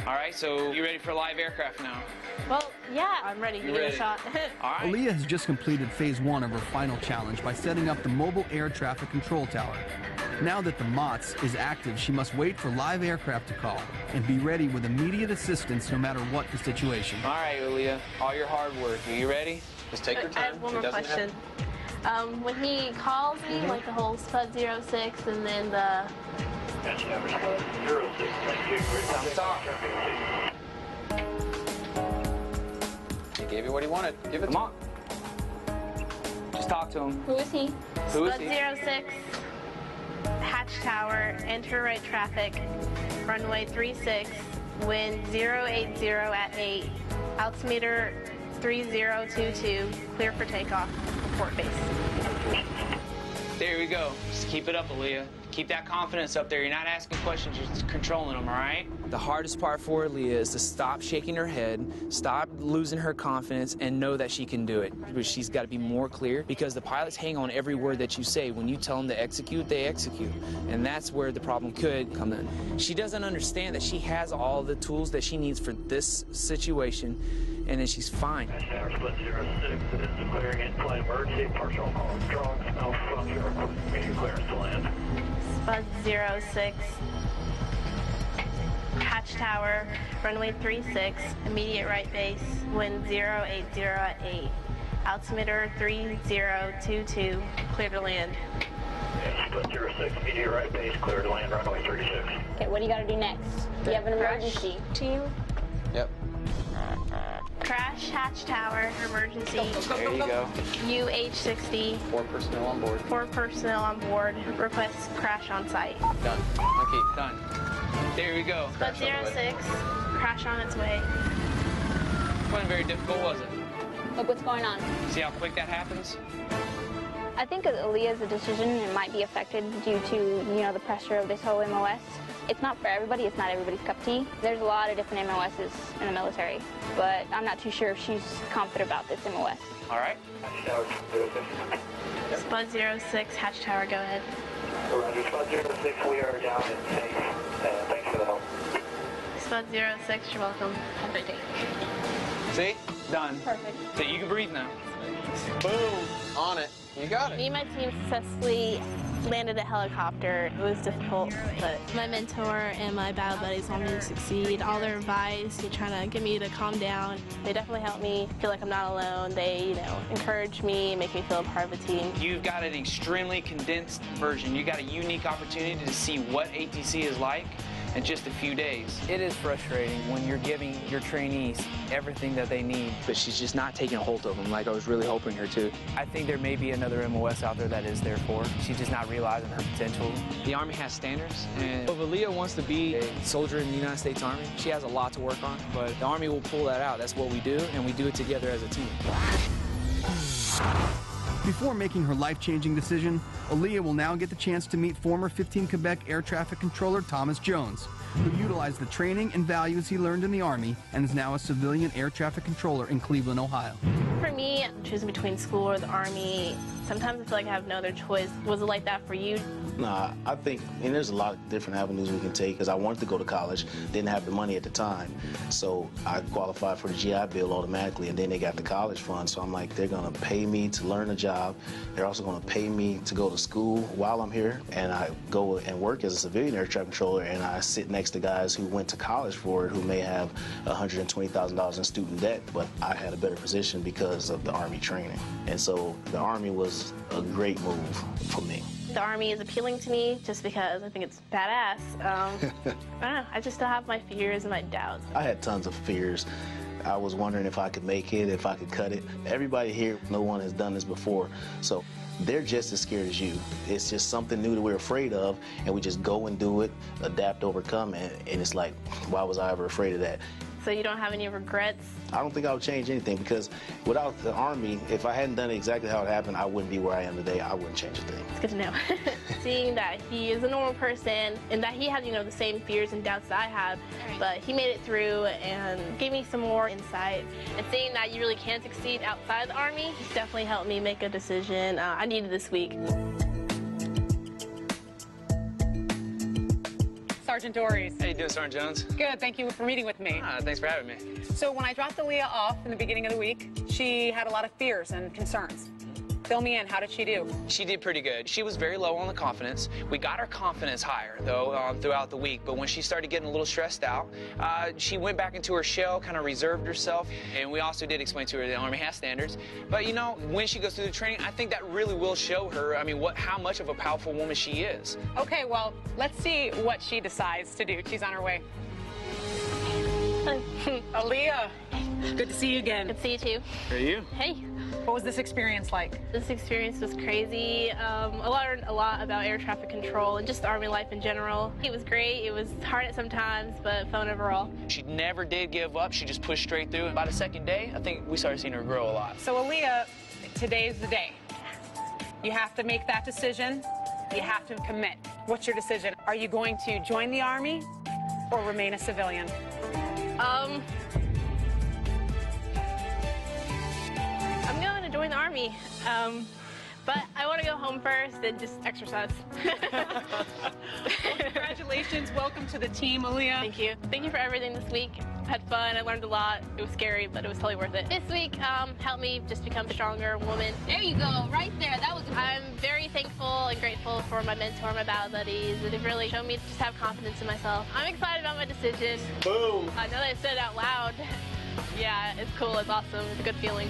All right, so you ready for live aircraft now? Well, yeah, I'm ready. Give it a shot. All right. Aaliyah has just completed phase 1 of her final challenge by setting up the mobile air traffic control tower. Now that the MOTS is active, she must wait for live aircraft to call and be ready with immediate assistance no matter what the situation. All right, Aaliyah, all your hard work. Are you ready? Just take your time. I have one more question. When he calls me, like the whole Spud 06 and then the... He gave you what he wanted. Give it to him. Just talk to him. Who is he? Who is Spud he? 06, hatch tower, enter right traffic, runway 36, wind 080 at 8, altimeter 3022, clear for takeoff, report base. There we go. Just keep it up, Aaliyah. Keep that confidence up there. You're not asking questions, you're just controlling them, all right? The hardest part for Aaliyah is to stop shaking her head, stop losing her confidence, and know that she can do it. But she's got to be more clear because the pilots hang on every word that you say. When you tell them to execute, they execute. And that's where the problem could come in. She doesn't understand that she has all the tools that she needs for this situation, and then she's fine. Spud 06, it is declaring in-flight emergency, partial call strong, snow from your immediate clearance to land. Spud 06, hatch tower, runway 36, immediate right base, wind 080 at 8, altimeter 3022, clear to land. Spud 06, immediate right base, clear to land, runway 36. Okay, what do you got to do next? Do you have an emergency? Team? Yep. Crash, hatch tower, emergency. There you go. UH-60. 4 personnel on board. 4 personnel on board. Request crash on site. Done. Okay. Done. There we go. Spud 06, crash on its way. Wasn't very difficult, was it? Look what's going on. See how quick that happens? I think Aaliyah's decision it might be affected due to, the pressure of this whole MOS. It's not for everybody. It's not everybody's cup of tea. There's a lot of different MOSs in the military, but I'm not too sure if she's confident about this MOS. All right. Spud 06, hatch tower, go ahead. Roger, Spud 06, we are down and safe. Thanks for the help. Spud 06, you're welcome. Have a great day. See? Done. Perfect. So you can breathe now. Boom. On it. You got it. Me and my team successfully landed a helicopter. It was difficult, but my mentor and my battle buddies want me to succeed. All their advice, they try to get me to calm down. They definitely help me feel like I'm not alone. They, encourage me, make me feel a part of a team. You've got an extremely condensed version. You got a unique opportunity to see what ATC is like in just a few days. It is frustrating when you're giving your trainees everything that they need, but she's just not taking a hold of them like I was really hoping her to. I think there may be another MOS out there that is there for her. She's just not realizing her potential. The Army has standards, and if Aaliyah wants to be a soldier in the United States Army, she has a lot to work on, but the Army will pull that out. That's what we do, and we do it together as a team. Before making her life-changing decision, Aaliyah will now get the chance to meet former 15 Quebec Air Traffic Controller Thomas Jones, who utilized the training and values he learned in the Army and is now a civilian air traffic controller in Cleveland, Ohio. For me, choosing between school or the Army, sometimes I feel like I have no other choice. Was it like that for you? Nah, I think, and there's a lot of different avenues we can take, because I wanted to go to college, didn't have the money at the time, so I qualified for the GI Bill automatically, and then they got the college fund, so I'm like, they're gonna pay me to learn a job, they're also gonna pay me to go to school while I'm here, and I go and work as a civilian air traffic controller, and I sit next to guys who went to college for it, who may have $120,000 in student debt, but I had a better position because of the Army training, and so the Army was a great move for me. The Army is appealing to me just because I think it's badass. I don't know, I just still have my fears and my doubts. I had tons of fears. I was wondering if I could make it, if I could cut it. Everybody here, no one has done this before, so they're just as scared as you. It's just something new that we're afraid of, and we just go and do it, adapt, overcome, and it's like, why was I ever afraid of that? So you don't have any regrets? I don't think I would change anything, because without the Army, if I hadn't done it exactly how it happened, I wouldn't be where I am today. I wouldn't change a thing. It's good to know. Seeing that he is a normal person and that he had, the same fears and doubts that I had, but he made it through and gave me some more insight. And seeing that you really can succeed outside the Army definitely helped me make a decision I needed this week. Sergeant Dories. How you doing, Sergeant Jones? Good, thank you for meeting with me. Thanks for having me. So when I dropped Aaliyah off in the beginning of the week, she had a lot of fears and concerns. Fill me in, how did she do? She did pretty good. She was very low on the confidence. We got her confidence higher, though, throughout the week. But when she started getting a little stressed out, she went back into her shell, kind of reserved herself. And we also did explain to her the Army has standards. But, when she goes through the training, I think that really will show her, how much of a powerful woman she is. Okay, well, let's see what she decides to do. She's on her way. Aaliyah, good to see you again. Good to see you, too. How are you? Hey. What was this experience like? This experience was crazy. I learned a lot about air traffic control and just Army life in general. It was great. It was hard at some times, but fun overall. She never did give up. She just pushed straight through. By the second day, I think we started seeing her grow a lot. So, Aaliyah, today's the day. You have to make that decision. You have to commit. What's your decision? Are you going to join the Army or remain a civilian? I'm going to join the Army, but I want to go home first and just exercise. Well, congratulations. Welcome to the team, Aaliyah. Thank you. Thank you for everything this week. I had fun. I learned a lot. It was scary, but it was totally worth it. This week helped me just become a stronger woman. There you go, right there. That was. I'm very thankful and grateful for my mentor, my battle buddies. They've really shown me to just have confidence in myself. I'm excited about my decision. Boom. I know that I said it out loud. Yeah, it's cool. It's awesome. It's a good feeling.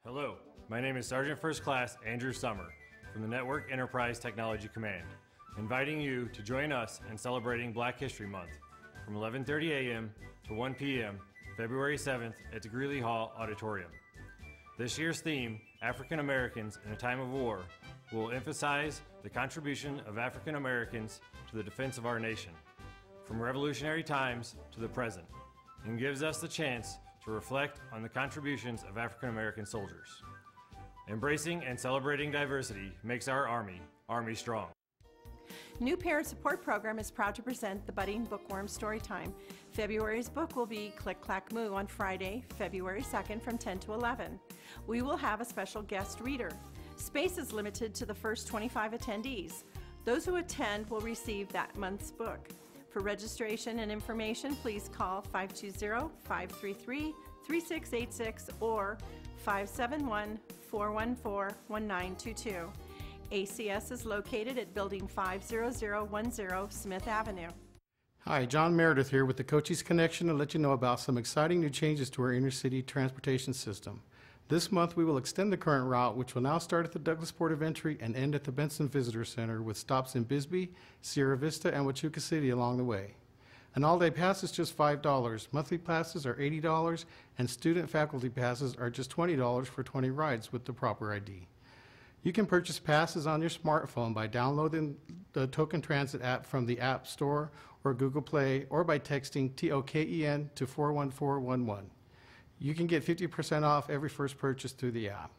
Hello, my name is Sergeant First Class Andrew Summer from the Network Enterprise Technology Command, inviting you to join us in celebrating Black History Month from 11:30 a.m. to 1 p.m. February 7th at the Greeley Hall Auditorium. This year's theme, African Americans in a Time of War, will emphasize the contribution of African Americans to the defense of our nation, from revolutionary times to the present, and gives us the chance to reflect on the contributions of African American soldiers. Embracing and celebrating diversity makes our Army strong. New Parent Support Program is proud to present the Budding Bookworm Storytime. February's book will be Click Clack Moo on Friday, February 2nd from 10 to 11. We will have a special guest reader. Space is limited to the first 25 attendees. Those who attend will receive that month's book. For registration and information, please call 520-533-3686 or 571-414-1922. ACS is located at Building 50010 Smith Avenue. Hi, John Meredith here with the Cochise Connection to let you know about some exciting new changes to our inner city transportation system. This month we will extend the current route, which will now start at the Douglas Port of Entry and end at the Benson Visitor Center, with stops in Bisbee, Sierra Vista, and Huachuca City along the way. An all-day pass is just $5. Monthly passes are $80, and student faculty passes are just $20 for 20 rides with the proper ID. You can purchase passes on your smartphone by downloading the Token Transit app from the App Store or Google Play, or by texting TOKEN to 41411. You can get 50% off every first purchase through the app.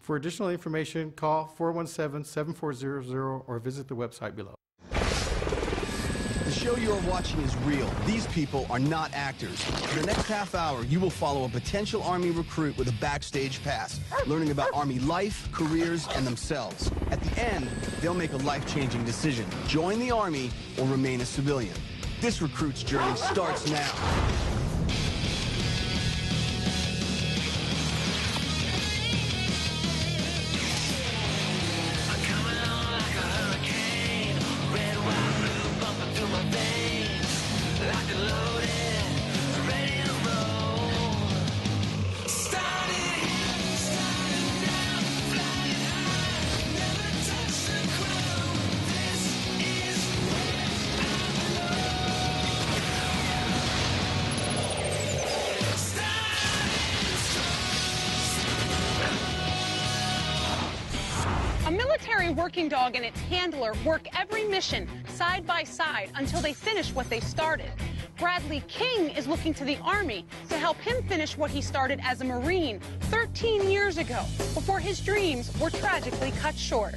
For additional information, call 417-7400 or visit the website below. The show you are watching is real. These people are not actors. For the next half hour, you will follow a potential Army recruit with a backstage pass, learning about Army life, careers, and themselves. At the end, they'll make a life-changing decision: join the Army or remain a civilian. This recruit's journey starts now. Working dog and its handler work every mission side by side until they finish what they started. Bradley King is looking to the Army to help him finish what he started as a Marine 13 years ago, before his dreams were tragically cut short.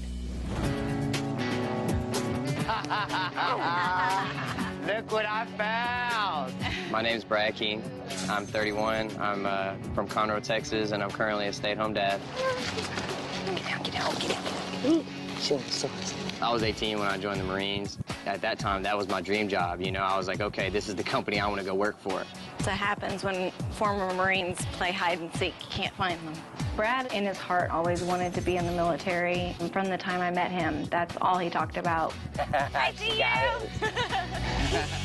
Look what I found! My name's Brad King. I'm 31. I'm from Conroe, Texas, and I'm currently a stay-at-home dad. Get down. I was 18 when I joined the Marines. At that time, that was my dream job. You know, I was like, okay, this is the company I want to go work for. That happens when former Marines play hide and seek. You can't find them. Brad, in his heart, always wanted to be in the military. And from the time I met him, that's all he talked about. I see you!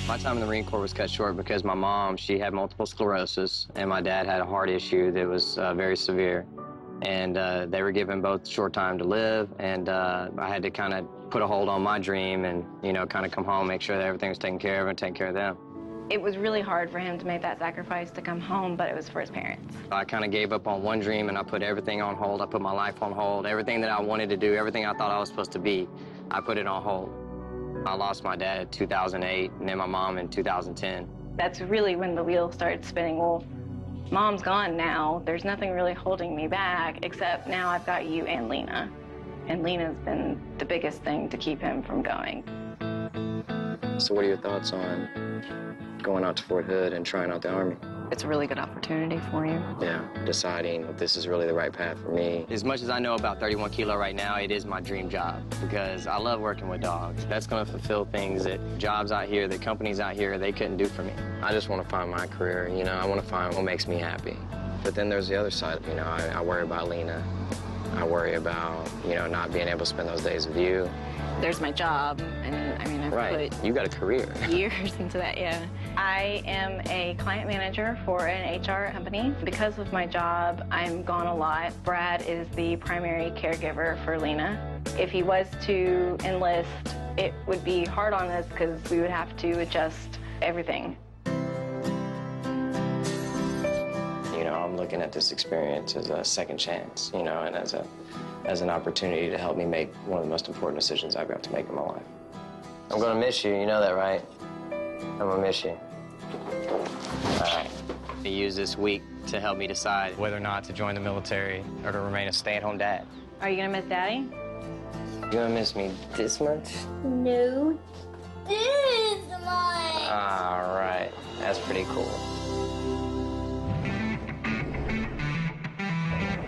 My time in the Marine Corps was cut short because my mom, she had multiple sclerosis, and my dad had a heart issue that was very severe. And they were given both short time to live, and I had to kind of put a hold on my dream and, you know, kind of come home, make sure that everything was taken care of and take care of them. It was really hard for him to make that sacrifice to come home, but it was for his parents. I kind of gave up on one dream, and I put everything on hold. I put my life on hold. Everything that I wanted to do, everything I thought I was supposed to be, I put it on hold. I lost my dad in 2008, and then my mom in 2010. That's really when the wheel started spinning. Well, Mom's gone now. There's nothing really holding me back, except now I've got you and Lena. And Lena's been the biggest thing to keep him from going. So what are your thoughts on going out to Fort Hood and trying out the Army? It's a really good opportunity for you. Yeah, deciding if this is really the right path for me. As much as I know about 31 Kilo right now, it is my dream job because I love working with dogs. That's going to fulfill things that jobs out here, that companies out here, they couldn't do for me. I just want to find my career, you know, I want to find what makes me happy. But then there's the other side, you know, I worry about Lena. I worry about, you know, not being able to spend those days with you. There's my job, and I mean, I've Right, put you got a career. years into that, yeah. I am a client manager for an HR company. Because of my job, I'm gone a lot. Brad is the primary caregiver for Lena. If he was to enlist, it would be hard on us because we would have to adjust everything. You know, I'm looking at this experience as a second chance, you know, and as an opportunity to help me make one of the most important decisions I've got to make in my life. I'm gonna miss you know that, right? I'm gonna miss you. All right. I use this week to help me decide whether or not to join the military or to remain a stay-at-home dad. Are you gonna miss Daddy? You gonna miss me this much? No, this much. All right, that's pretty cool.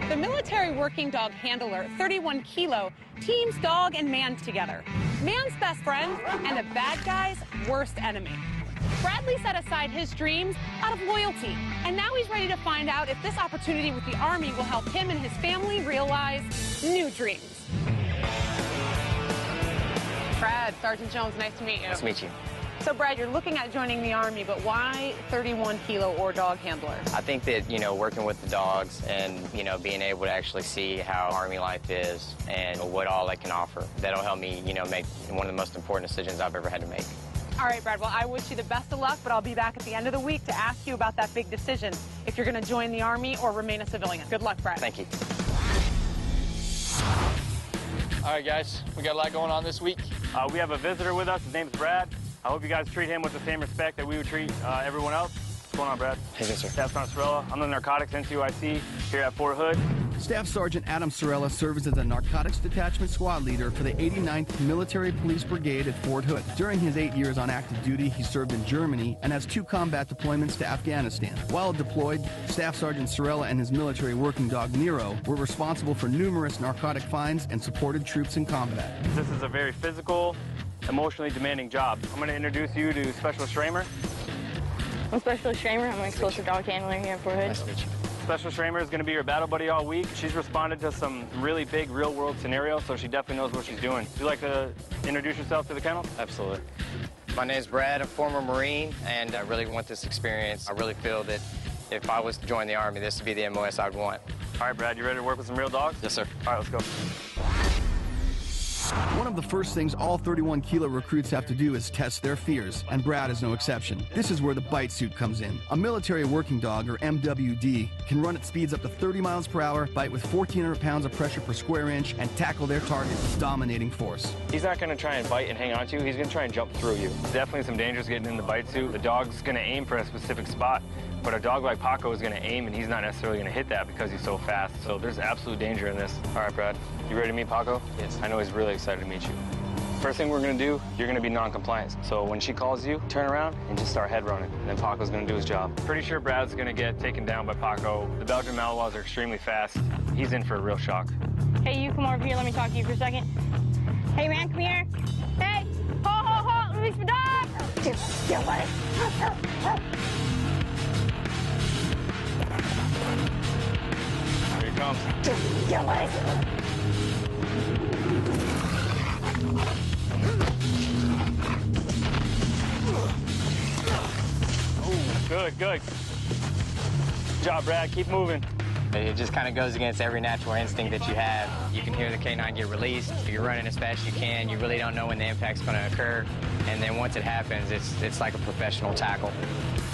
The military working dog handler, 31 Kilo, teams dog and man together. Man's best friend and a bad guy's worst enemy. Bradley set aside his dreams out of loyalty, and now he's ready to find out if this opportunity with the Army will help him and his family realize new dreams. Brad, Sergeant Jones, nice to meet you. Nice to meet you. So, Brad, you're looking at joining the Army, but why 31 Kilo or dog handler? I think that, working with the dogs and, being able to actually see how Army life is and what all it can offer, that'll help me, make one of the most important decisions I've ever had to make. All right, Brad, well, I wish you the best of luck, but I'll be back at the end of the week to ask you about that big decision, if you're going to join the Army or remain a civilian. Good luck, Brad. Thank you. All right, guys, we got a lot going on this week. We have a visitor with us. His name's Brad. I hope you guys treat him with the same respect that we would treat everyone else. What's going on, Brad? Hey, good, sir. Staff Sergeant Sorella. I'm the Narcotics NCOIC here at Fort Hood. Staff Sergeant Adam Sorella serves as the Narcotics Detachment Squad Leader for the 89th Military Police Brigade at Fort Hood. During his 8 years on active duty, he served in Germany and has 2 combat deployments to Afghanistan. While deployed, Staff Sergeant Sorella and his military working dog, Nero, were responsible for numerous narcotic finds and supported troops in combat. This is a very physical, emotionally demanding job. I'm going to introduce you to Specialist Schramer. I'm Specialist Schramer. I'm an explosive dog handler here at Fort Hood. Nice to meet you. Specialist Schramer is going to be your battle buddy all week. She's responded to some really big real-world scenarios, so she definitely knows what she's doing. Would you like to introduce yourself to the kennel? Absolutely. My name is Brad, a former Marine, and I really want this experience. I really feel that if I was to join the Army, this would be the MOS I'd want. All right, Brad, you ready to work with some real dogs? Yes, sir. All right, let's go. One of the first things all 31 Kilo recruits have to do is test their fears, and Brad is no exception. This is where the bite suit comes in. A military working dog, or MWD, can run at speeds up to 30 miles per hour, bite with 1,400 pounds of pressure per square inch, and tackle their target with dominating force. He's not going to try and bite and hang on to you. He's going to try and jump through you. Definitely some dangers getting in the bite suit. The dog's going to aim for a specific spot, but a dog like Paco is going to aim, and he's not necessarily going to hit that because he's so fast. So there's absolute danger in this. All right, Brad, you ready to meet Paco? Yes. I know he's really excited to meet you. First thing we're going to do, you're going to be non-compliant. So when she calls you, turn around and just start head running. And then Paco's going to do his job. Pretty sure Brad's going to get taken down by Paco. The Belgian Malinois are extremely fast. He's in for a real shock. Hey, you come over here. Let me talk to you for a second. Hey, man, come here. Hey, ho, release my dog. Get away. Here he comes. Get away. Oh, good. Good job, Brad. Keep moving. It just kind of goes against every natural instinct that you have. You can hear the canine get released. You're running as fast as you can. You really don't know when the impact's going to occur. And then once it happens, it's like a professional tackle.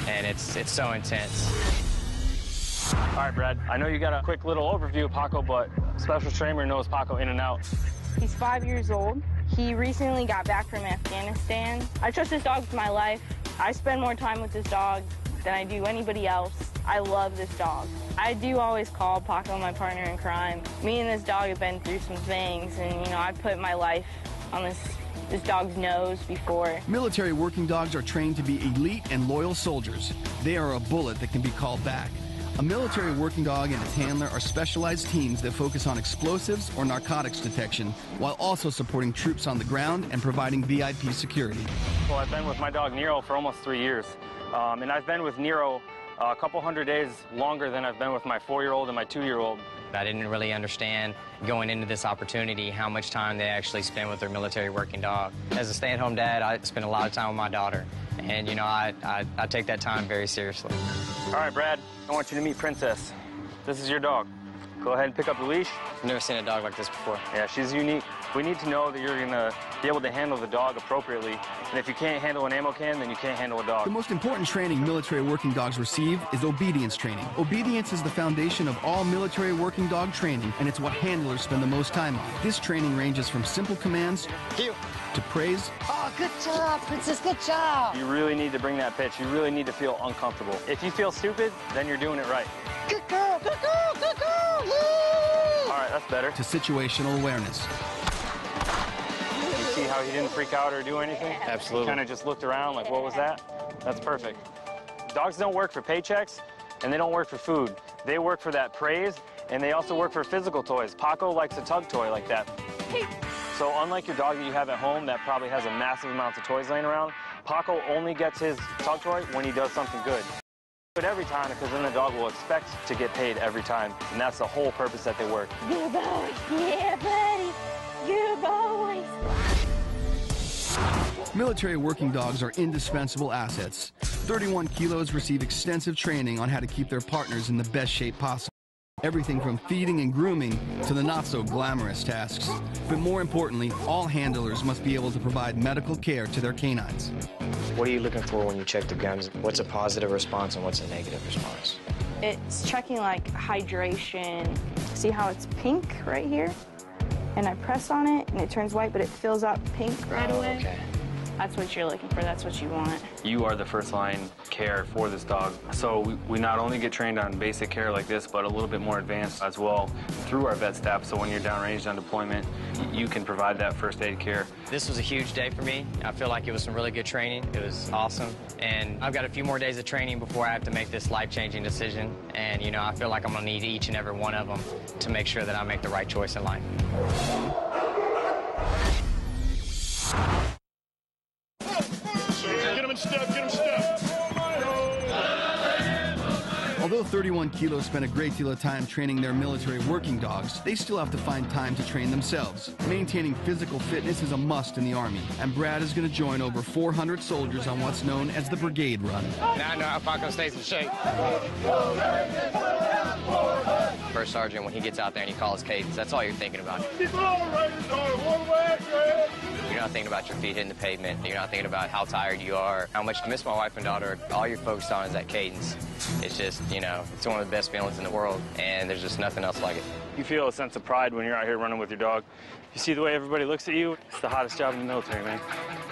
And it's so intense. All right, Brad. I know you got a quick little overview of Paco, but Special Schramer knows Paco in and out. He's 5 years old. He recently got back from Afghanistan. I trust this dog with my life. I spend more time with this dog than I do anybody else. I love this dog. I do always call Paco my partner in crime. Me and this dog have been through some things, and, I put my life on this dog's nose before. Military working dogs are trained to be elite and loyal soldiers. They are a bullet that can be called back. A military working dog and its handler are specialized teams that focus on explosives or narcotics detection, while also supporting troops on the ground and providing VIP security. Well, I've been with my dog Nero for almost 3 years, and I've been with Nero a couple hundred days longer than I've been with my 4-year-old and my 2-year-old. I didn't really understand going into this opportunity how much time they actually spend with their military working dog. As a stay-at-home dad, I spend a lot of time with my daughter, and I take that time very seriously. All right, Brad, I want you to meet Princess. This is your dog. Go ahead and pick up the leash. I've never seen a dog like this before. Yeah, she's unique. We need to know that you're gonna be able to handle the dog appropriately. And if you can't handle an ammo can, then you can't handle a dog. The most important training military working dogs receive is obedience training. Obedience is the foundation of all military working dog training, and it's what handlers spend the most time on. This training ranges from simple commands to praise. Oh, good job, Princess, good job. You really need to bring that pitch. You really need to feel uncomfortable. If you feel stupid, then you're doing it right. Good girl, good girl, good girl. All right, that's better. To situational awareness. You see how he didn't freak out or do anything? Absolutely. He kind of just looked around like, what was that? That's perfect. Dogs don't work for paychecks, and they don't work for food. They work for that praise And they also work for physical toys. Paco likes a tug toy like that. So unlike your dog that you have at home that probably has a massive amount of toys laying around, Paco only gets his tug toy when he does something good. But every time, because then the dog will expect to get paid every time, and that's the whole purpose that they work. Good boy. Yeah, buddy. Good boys. Military working dogs are indispensable assets. 31 Kilos receive extensive training on how to keep their partners in the best shape possible. Everything from feeding and grooming to the not-so-glamorous tasks. But more importantly, all handlers must be able to provide medical care to their canines. What are you looking for when you check the guns? What's a positive response and what's a negative response? It's checking like hydration. See how it's pink right here? And I press on it and it turns white, but it fills up pink right away. Okay. That's what you're looking for, that's what you want. You are the first line care for this dog. So we not only get trained on basic care like this, but a little bit more advanced as well through our vet staff. So when you're downranged on deployment, you can provide that first aid care. This was a huge day for me. I feel like it was some really good training. It was awesome. And I've got a few more days of training before I have to make this life-changing decision. And, you know, I feel like I'm gonna need each and every one of them to make sure that I make the right choice in life. Get him in step, get him step. Although 31 Kilos spent a great deal of time training their military working dogs, they still have to find time to train themselves. Maintaining physical fitness is a must in the Army, and Brad is going to join over 400 soldiers on what's known as the Brigade Run. Now I know how Paco stays in shape. First sergeant, when he gets out there and he calls cadence, that's all you're thinking about. You're not thinking about your feet hitting the pavement. You're not thinking about how tired you are, how much you miss my wife and daughter. All you're focused on is that cadence. It's just, you know, it's one of the best feelings in the world, and there's just nothing else like it. You feel a sense of pride when you're out here running with your dog. You see the way everybody looks at you, it's the hottest job in the military, man.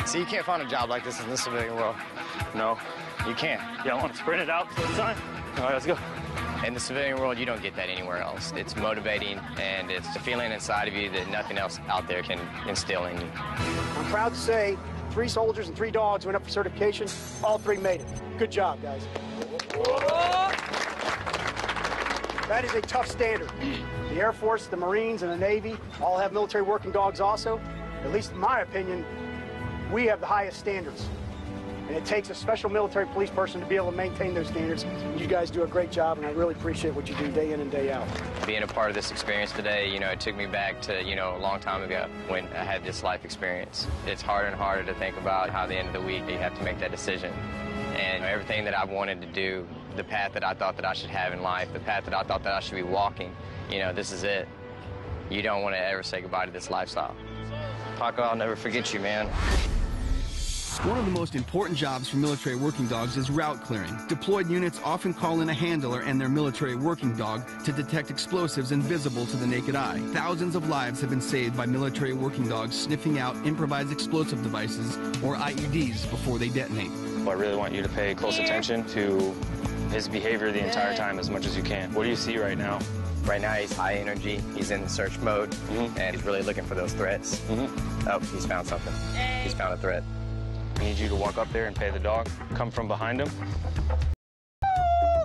See, you can't find a job like this in the civilian world. No. You can't. Yeah, I want to sprint it out for the time. All right, let's go. In the civilian world, you don't get that anywhere else. It's motivating, and it's a feeling inside of you that nothing else out there can instill in you. I'm proud to say 3 soldiers and 3 dogs went up for certification. All 3 made it. Good job, guys. That is a tough standard. The Air Force, the Marines, and the Navy all have military working dogs also. At least in my opinion, we have the highest standards. And it takes a special military police person to be able to maintain those standards. You guys do a great job, and I really appreciate what you do day in and day out. Being a part of this experience today, you know, it took me back to, you know, a long time ago when I had this life experience. It's harder and harder to think about how at the end of the week you have to make that decision. And everything that I've wanted to do, the path that I thought that I should have in life, the path that I thought that I should be walking, you know, this is it. You don't want to ever say goodbye to this lifestyle. Paco, I'll never forget you, man. One of the most important jobs for military working dogs is route clearing. Deployed units often call in a handler and their military working dog to detect explosives invisible to the naked eye. Thousands of lives have been saved by military working dogs sniffing out improvised explosive devices, or IEDs, before they detonate. I really want you to pay close attention to his behavior the entire time as much as you can. What do you see right now? Right now, he's high energy, he's in search mode, and he's really looking for those threats. Oh, he's found something. He's found a threat. I need you to walk up there and pay the dog. Come from behind him.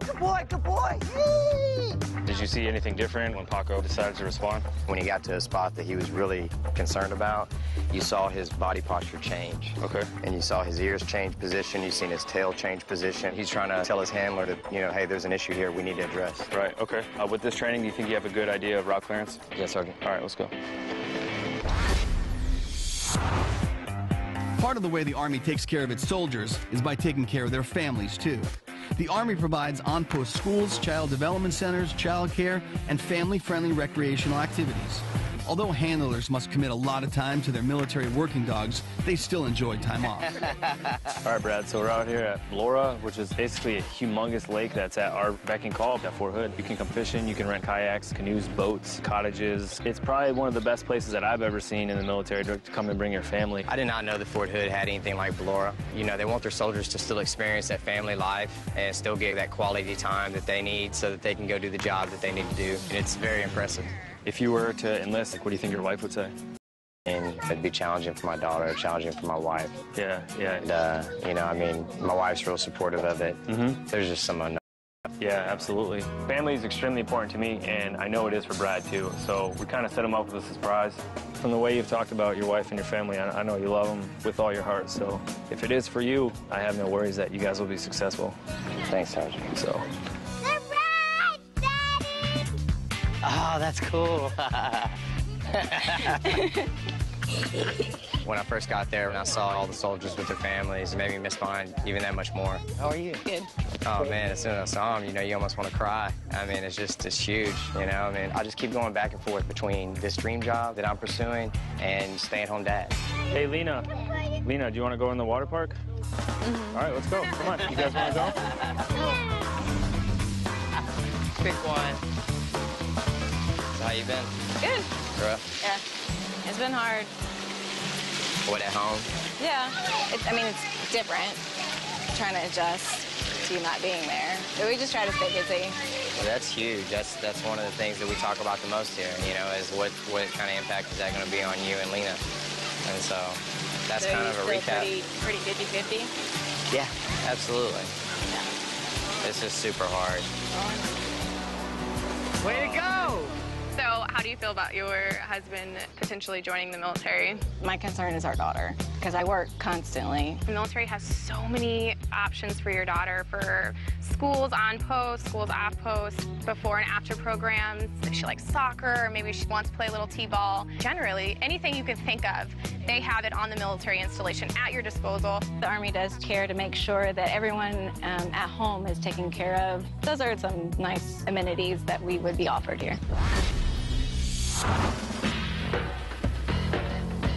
Good boy, good boy. Yee! Did you see anything different when Paco decided to respond? When he got to a spot that he was really concerned about, you saw his body posture change. Okay. And you saw his ears change position. You've seen his tail change position. He's trying to tell his handler that, you know, hey, there's an issue here we need to address. Right, okay. With this training, do you think you have a good idea of route clearance? Yes, Sergeant. All right, let's go. Part of the way the Army takes care of its soldiers is by taking care of their families, too. The Army provides on-post schools, child development centers, child care, and family-friendly recreational activities. Although handlers must commit a lot of time to their military working dogs, they still enjoy time off. All right, Brad, so we're out here at Laura, which is basically a humongous lake that's at our beck and call at Fort Hood. You can come fishing, you can rent kayaks, canoes, boats, cottages. It's probably one of the best places that I've ever seen in the military to come and bring your family. I did not know that Fort Hood had anything like Laura. You know, they want their soldiers to still experience that family life and still get that quality time that they need so that they can go do the job that they need to do. And it's very impressive. If you were to enlist, what do you think your wife would say? And it'd be challenging for my daughter, challenging for my wife. Yeah. And, you know, I mean, my wife's real supportive of it. There's just some unknown Yeah, absolutely. Family is extremely important to me, and I know it is for Brad, too. So we kind of set him up with a surprise. From the way you've talked about your wife and your family, I know you love them with all your heart. So if it is for you, I have no worries that you guys will be successful. Thanks, Sergeant. So. Oh, that's cool. When I first got there, when I saw all the soldiers with their families, it made me miss mine even that much more. How are you? Good. Oh, man, as soon as I saw them, you know, you almost want to cry. I mean, it's huge, you know? I mean, I just keep going back and forth between this dream job that I'm pursuing and stay-at-home dad. Hey, Lena. Lena, do you want to go in the water park? All right, let's go. Come on. You guys want to go? Big one. So how you been? Good. Rough? Yeah. It's been hard. What, at home? Yeah. I mean, it's different. Trying to adjust to you not being there. But we just try to stay busy. Well, that's huge. That's one of the things that we talk about the most here, you know, is what kind of impact is that going to be on you and Lena? And so that's kind of a recap. Pretty 50-50? Yeah, absolutely. Yeah. This is super hard. Way to go! So how do you feel about your husband potentially joining the military? My concern is our daughter, because I work constantly. The military has so many options for your daughter, for schools on post, schools off post, before and after programs. If she likes soccer, or maybe she wants to play a little t-ball. Generally, anything you can think of, they have it on the military installation at your disposal. The Army does care to make sure that everyone at home is taken care of. Those are some nice amenities that we would be offered here.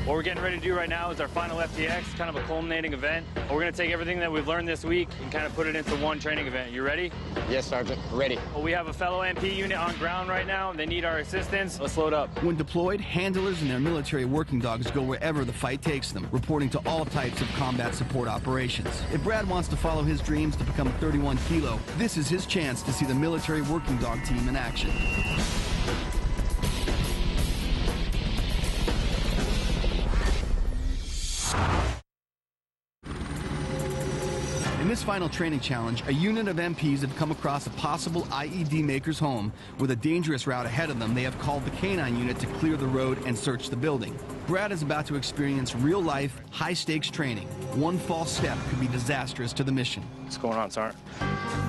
What we're getting ready to do right now is our final FDX, kind of a culminating event. We're going to take everything that we've learned this week and kind of put it into one training event. You ready? Yes, Sergeant. Ready. Well, we have a fellow MP unit on ground right now. They need our assistance. Let's load up. When deployed, handlers and their military working dogs go wherever the fight takes them, reporting to all types of combat support operations. If Brad wants to follow his dreams to become a 31 kilo, this is his chance to see the military working dog team in action. In this final training challenge, a unit of MPs have come across a possible IED maker's home with a dangerous route ahead of them. They have called the K-9 unit to clear the road and search the building. Brad is about to experience real-life, high-stakes training. One false step could be disastrous to the mission. What's going on, Sergeant?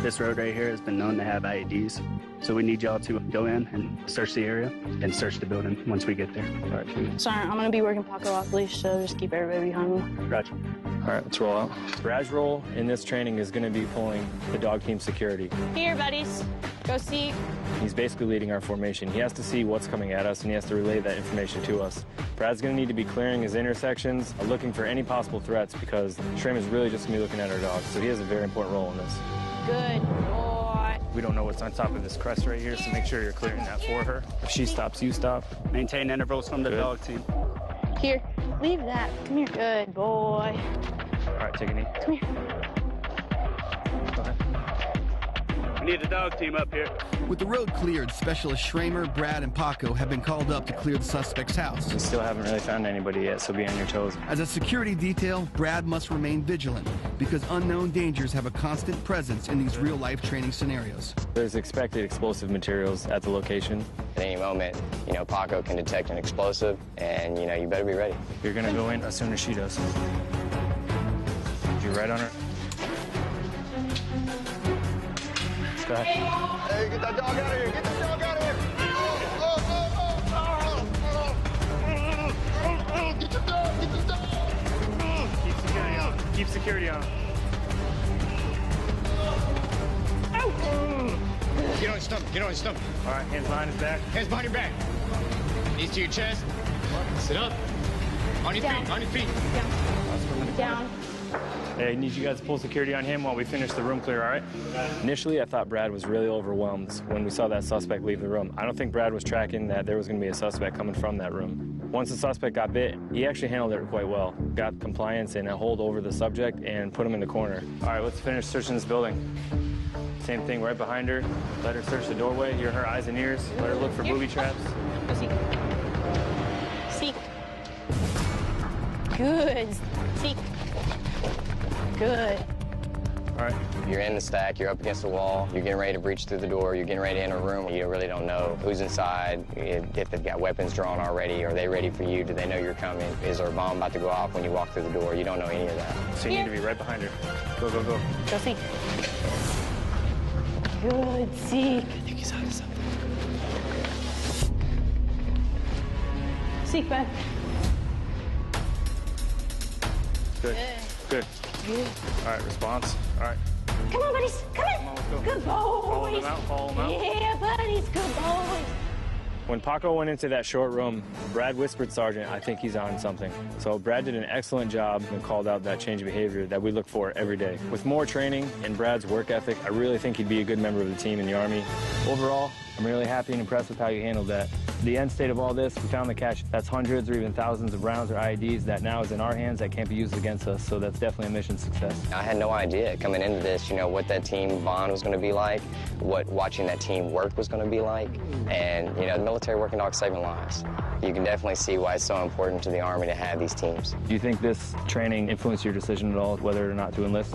This road right here has been known to have IEDs, so we need y'all to go in and search the area and search the building once we get there. All right, Sergeant, I'm going to be working pocket lock leash, so just keep everybody behind me. Roger. All right, let's roll out. Brad's role in this training is going to be pulling the dog team security. Here, buddies. Go see. He's basically leading our formation. He has to see what's coming at us, and he has to relay that information to us. Brad's going to need to be clearing his intersections, looking for any possible threats, because Shrem is really just going to be looking at our dogs, so he has a very important role in this. Good boy. We don't know what's on top of this crest right here, so make sure you're clearing that for her. If she stops, you stop. Maintain intervals from the dog team. Here, leave that. Come here. Good boy. All right, take a knee. Come here. Go ahead. We need the dog team up here. With the road cleared, Specialist Schramer, Brad, and Paco have been called up to clear the suspect's house. We still haven't really found anybody yet, so be on your toes. As a security detail, Brad must remain vigilant because unknown dangers have a constant presence in these real-life training scenarios. There's expected explosive materials at the location. At any moment, you know, Paco can detect an explosive, and, you know, you better be ready. You're going to go in as soon as she does. You're right on her. Go ahead. Hey, get that dog out of here! Get that dog out of here! Get the dog! Get the dog! Keep security on. Keep security on. Get on his stomach. Get on his stomach. All right, hands behind his back. Hands behind your back. Knees to your chest. Sit up. On your feet. On your feet. Down. Hey, I need you guys to pull security on him while we finish the room clear, all right? Initially, I thought Brad was really overwhelmed when we saw that suspect leave the room. I don't think Brad was tracking that there was going to be a suspect coming from that room. Once the suspect got bit, he actually handled it quite well. Got compliance and a hold over the subject and put him in the corner. All right, let's finish searching this building. Same thing right behind her. Let her search the doorway. Hear her eyes and ears. Let her look for booby traps. Go seek. Seek. Good. Seek. Good. All right. You're in the stack, you're up against the wall, you're getting ready to breach through the door, you're getting ready to enter a room, you really don't know who's inside, if they've got weapons drawn already, are they ready for you, do they know you're coming, is there a bomb about to go off when you walk through the door, you don't know any of that. So you need to be right behind her. Go, go, go. Go see. Good, Zeke. I think he's onto something. Zeke, back. Good, good. All right, response. All right. Come on, buddies. Come on. Come on, let's go. Good boys. Follow them out, follow them out. Yeah, buddies. Good boys. When Paco went into that short room, Brad whispered, Sergeant, I think he's on something. So Brad did an excellent job and called out that change of behavior that we look for every day. With more training and Brad's work ethic, I really think he'd be a good member of the team in the Army. Overall, I'm really happy and impressed with how you handled that. The end state of all this, we found the cache. That's hundreds or even thousands of rounds or IEDs that now is in our hands that can't be used against us, so that's definitely a mission success. I had no idea coming into this, you know, what that team bond was going to be like, what watching that team work was going to be like, and, you know, the military working dogs saving lives. You can definitely see why it's so important to the Army to have these teams. Do you think this training influenced your decision at all, whether or not to enlist?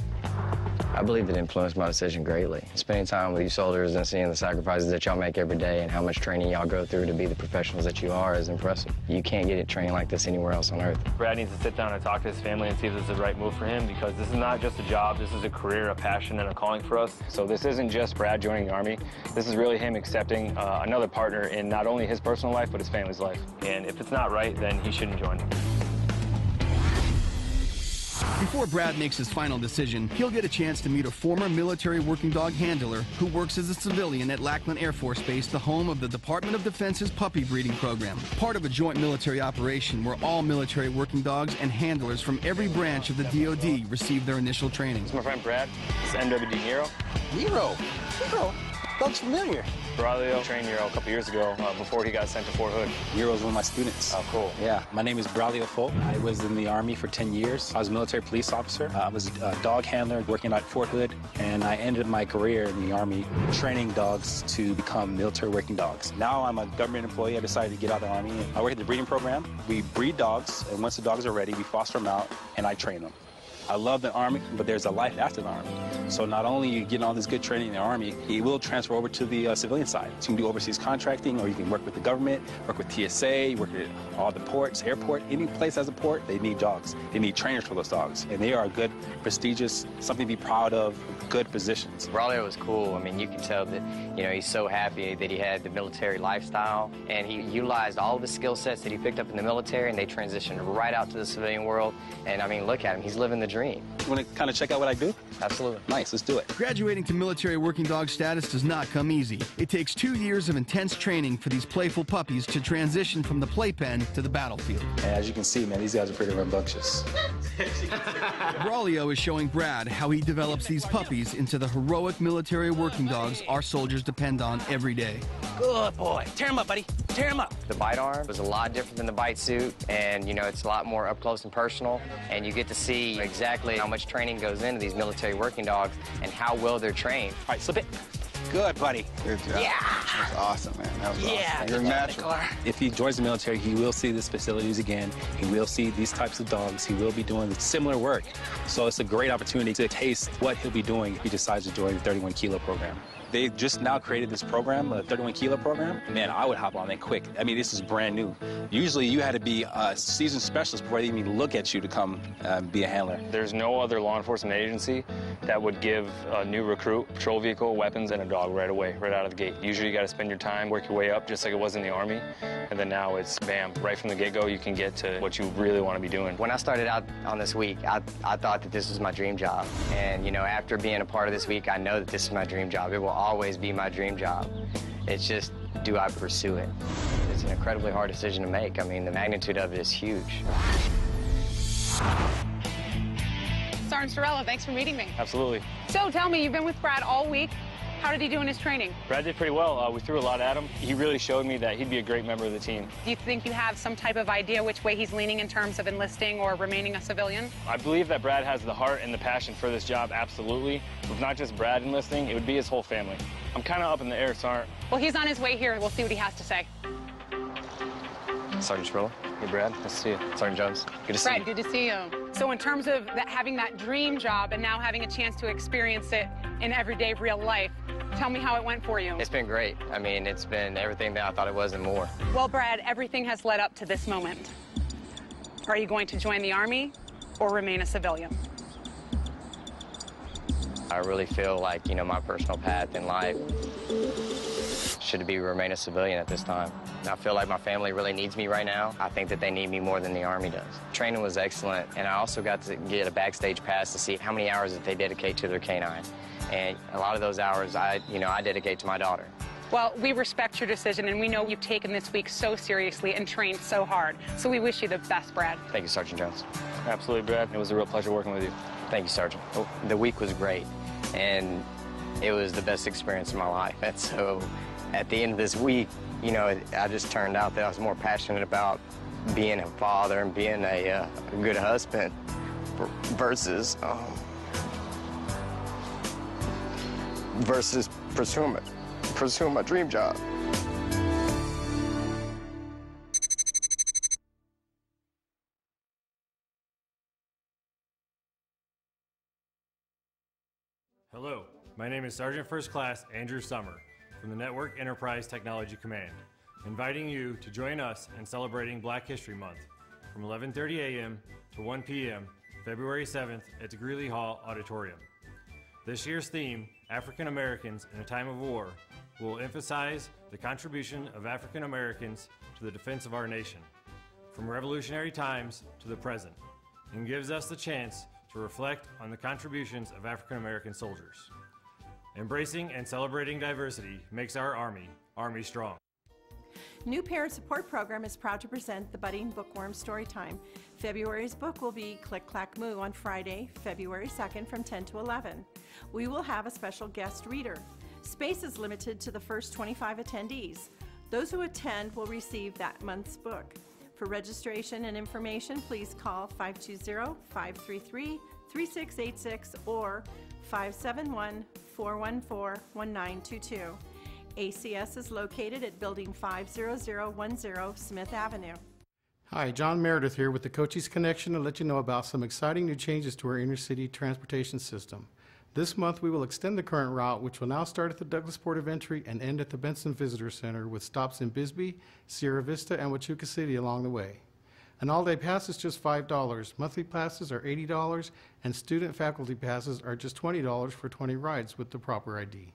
I believe it influenced my decision greatly. Spending time with you soldiers and seeing the sacrifices that y'all make every day and how much training y'all go through to be the professionals that you are is impressive. You can't get it training like this anywhere else on earth. Brad needs to sit down and talk to his family and see if this is the right move for him, because this is not just a job, this is a career, a passion, and a calling for us. So this isn't just Brad joining the Army. This is really him accepting another partner in not only his personal life, but his family's life. And if it's not right, then he shouldn't join. Before Brad makes his final decision, he'll get a chance to meet a former military working dog handler who works as a civilian at Lackland Air Force Base, the home of the Department of Defense's puppy breeding program, part of a joint military operation where all military working dogs and handlers from every branch of the DoD receive their initial training. This is my friend Brad. This is MWD Nero. Nero? Nero? Looks familiar. Braulio trained Nero a couple years ago before he got sent to Fort Hood. Nero's one of my students. Oh, cool. Yeah, my name is Braulio Folk. I was in the Army for 10 years. I was a military police officer. I was a dog handler working at Fort Hood, and I ended my career in the Army training dogs to become military working dogs. Now I'm a government employee. I decided to get out of the Army. I work at the breeding program. We breed dogs, and once the dogs are ready, we foster them out, and I train them. I love the Army, but there's a life after the Army. So not only are you getting all this good training in the Army, it will transfer over to the civilian side. So you can do overseas contracting, or you can work with the government, work with TSA, work at all the ports, airport, any place has a port, they need dogs. They need trainers for those dogs. And they are good, prestigious, something to be proud of, good positions. Braulio was cool. I mean, you can tell that, you know, he's so happy that he had the military lifestyle, and he utilized all of the skill sets that he picked up in the military, and they transitioned right out to the civilian world. And I mean, look at him, he's living the dream. You want to kind of check out what I do? Absolutely. Nice, let's do it. Graduating to military working dog status does not come easy. It takes 2 years of intense training for these playful puppies to transition from the playpen to the battlefield. And as you can see, man, these guys are pretty rambunctious. Braulio is showing Brad how he develops these puppies into the heroic military working dogs our soldiers depend on every day. Good boy. Tear him up, buddy. Tear him up. The bite arm was a lot different than the bite suit, and, you know, it's a lot more up close and personal, and you get to see exactly how much training goes into these military working dogs and how well they're trained. All right, slip it. Good, buddy. Good job. Yeah. That's awesome, man. That was awesome. You're natural. If he joins the military, he will see these facilities again. He will see these types of dogs. He will be doing similar work. So it's a great opportunity to taste what he'll be doing if he decides to join the 31 Kilo program. They just now created this program, a 31 Kilo program. Man, I would hop on it quick. I mean, this is brand new. Usually you had to be a seasoned specialist before they even look at you to come be a handler. There's no other law enforcement agency that would give a new recruit patrol vehicle, weapons, and a dog right away, right out of the gate. Usually you got to spend your time, work your way up, just like it was in the Army. And then now it's bam, right from the get-go, you can get to what you really want to be doing. When I started out on this week, I thought that this was my dream job. And, you know, after being a part of this week, I know that this is my dream job. It will always be my dream job. It's just, do I pursue it? It's an incredibly hard decision to make. I mean, the magnitude of it is huge. Sergeant Sorella, thanks for meeting me. Absolutely. So tell me, you've been with Brad all week. How did he do in his training? Brad did pretty well. We threw a lot at him. He really showed me that he'd be a great member of the team. Do you think you have some type of idea which way he's leaning in terms of enlisting or remaining a civilian? I believe that Brad has the heart and the passion for this job, absolutely. With not just Brad enlisting, it would be his whole family. I'm kind of up in the air, Sergeant. Well, he's on his way here. We'll see what he has to say. Sergeant Sorella? Hey, Brad. Nice to see you. Sergeant Jones. Good to see you. Brad, good to see you. So in terms of having that dream job and now having a chance to experience it in everyday real life, tell me how it went for you. It's been great. I mean, it's been everything that I thought it was and more. Well, Brad, everything has led up to this moment. Are you going to join the Army or remain a civilian? I really feel like, you know, my personal path in life should be remain a civilian at this time. I feel like my family really needs me right now. I think that they need me more than the Army does. Training was excellent, and I also got to get a backstage pass to see how many hours that they dedicate to their canine. And a lot of those hours I dedicate to my daughter. Well, we respect your decision, and we know you've taken this week so seriously and trained so hard. So we wish you the best, Brad. Thank you, Sergeant Jones. Absolutely, Brad. It was a real pleasure working with you. Thank you, Sergeant. The week was great, and it was the best experience of my life. And so at the end of this week, you know, I just turned out that I was more passionate about being a father and being a good husband versus pursuing my dream job. Hello, my name is Sergeant First Class Andrew Summer from the Network Enterprise Technology Command, inviting you to join us in celebrating Black History Month from 11:30 a.m. to 1 p.m. February 7th at the Greeley Hall Auditorium. This year's theme, African Americans in a Time of War, will emphasize the contribution of African Americans to the defense of our nation, from revolutionary times to the present, and gives us the chance to reflect on the contributions of African American soldiers. Embracing and celebrating diversity makes our Army strong. New Parent Support Program is proud to present the Budding Bookworm Storytime. February's book will be Click Clack Moo on Friday, February 2nd from 10 to 11. We will have a special guest reader. Space is limited to the first 25 attendees. Those who attend will receive that month's book. For registration and information, please call 520-533-3686 or 571-414-1922. ACS is located at Building 50010 Smith Avenue. Hi, John Meredith here with the Coaches Connection to let you know about some exciting new changes to our inner city transportation system. This month we will extend the current route, which will now start at the Douglas Port of Entry and end at the Benson Visitor Center, with stops in Bisbee, Sierra Vista, and Huachuca City along the way. An all-day pass is just $5. Monthly passes are $80, and student faculty passes are just $20 for 20 rides with the proper ID.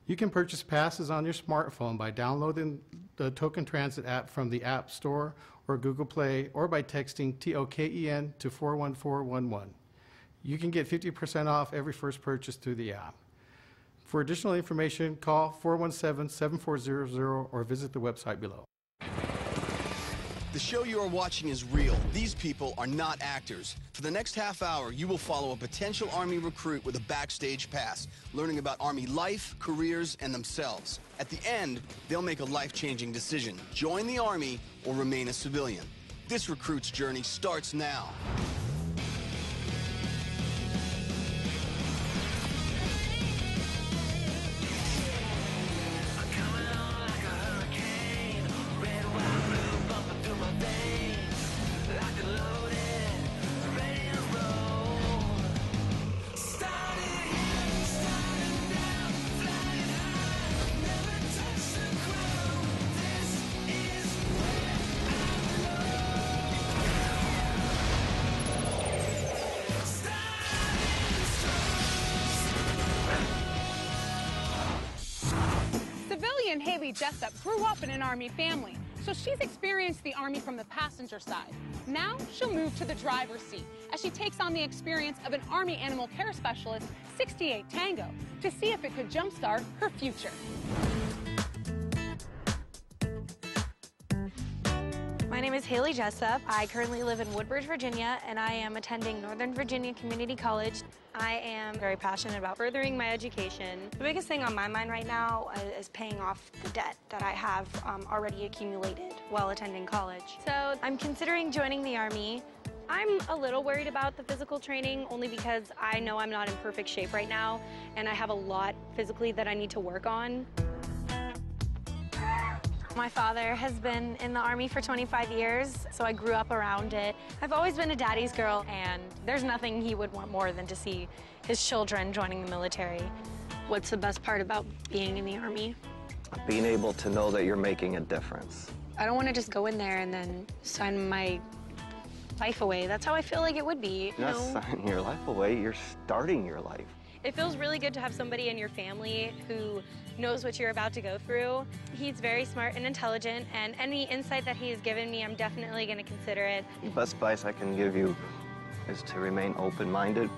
You can purchase passes on your smartphone by downloading the Token Transit app from the App Store or Google Play, or by texting TOKEN to 41411. You can get 50% off every first purchase through the app. For additional information, call 417-7400 or visit the website below. The show you are watching is real. These people are not actors. For the next half hour, you will follow a potential Army recruit with a backstage pass, learning about Army life, careers, and themselves. At the end, they'll make a life-changing decision: join the Army or remain a civilian. This recruit's journey starts now. Haley Jessup grew up in an Army family, so she's experienced the Army from the passenger side. Now she'll move to the driver's seat as she takes on the experience of an Army animal care specialist, 68 Tango, to see if it could jumpstart her future. My name is Haley Jessup. I currently live in Woodbridge, Virginia, and I am attending Northern Virginia Community College. I am very passionate about furthering my education. The biggest thing on my mind right now is paying off the debt that I have already accumulated while attending college. So I'm considering joining the Army. I'm a little worried about the physical training only because I know I'm not in perfect shape right now, and I have a lot physically that I need to work on. My father has been in the Army for 25 years, so I grew up around it. I've always been a daddy's girl, and there's nothing he would want more than to see his children joining the military. What's the best part about being in the Army? Being able to know that you're making a difference. I don't want to just go in there and then sign my life away. That's how I feel like it would be. You're not signing your life away, you're starting your life. It feels really good to have somebody in your family who knows what you're about to go through. He's very smart and intelligent, and any insight that he has given me, I'm definitely going to consider it. The best advice I can give you is to remain open-minded,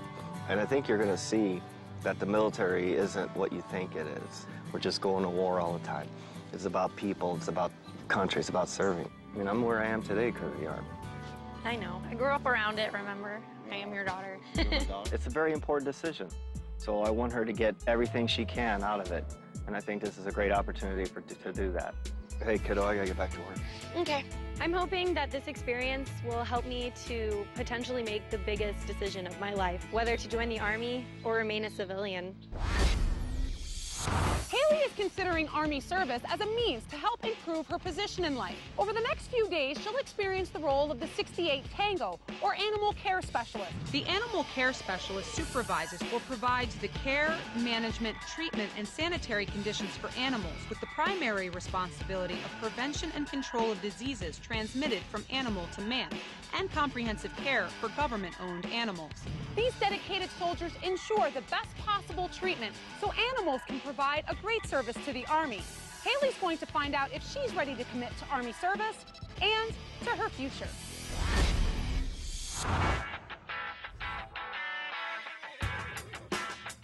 and I think you're going to see that the military isn't what you think it is. We're just going to war all the time. It's about people, it's about country, it's about serving. I mean, I'm where I am today because of the Army. I know. I grew up around it, remember? I am your daughter. It's a very important decision, so I want her to get everything she can out of it, and I think this is a great opportunity to do that. Hey, kiddo, I gotta get back to work. Okay. I'm hoping that this experience will help me to potentially make the biggest decision of my life, whether to join the Army or remain a civilian. Haley is considering Army service as a means to help improve her position in life. Over the next few days, she'll experience the role of the 68 Tango, or animal care specialist. The animal care specialist supervises or provides the care, management, treatment, and sanitary conditions for animals with the primary responsibility of prevention and control of diseases transmitted from animal to man, and comprehensive care for government-owned animals. These dedicated soldiers ensure the best possible treatment so animals can provide a great service to the Army. Haley's going to find out if she's ready to commit to Army service and to her future.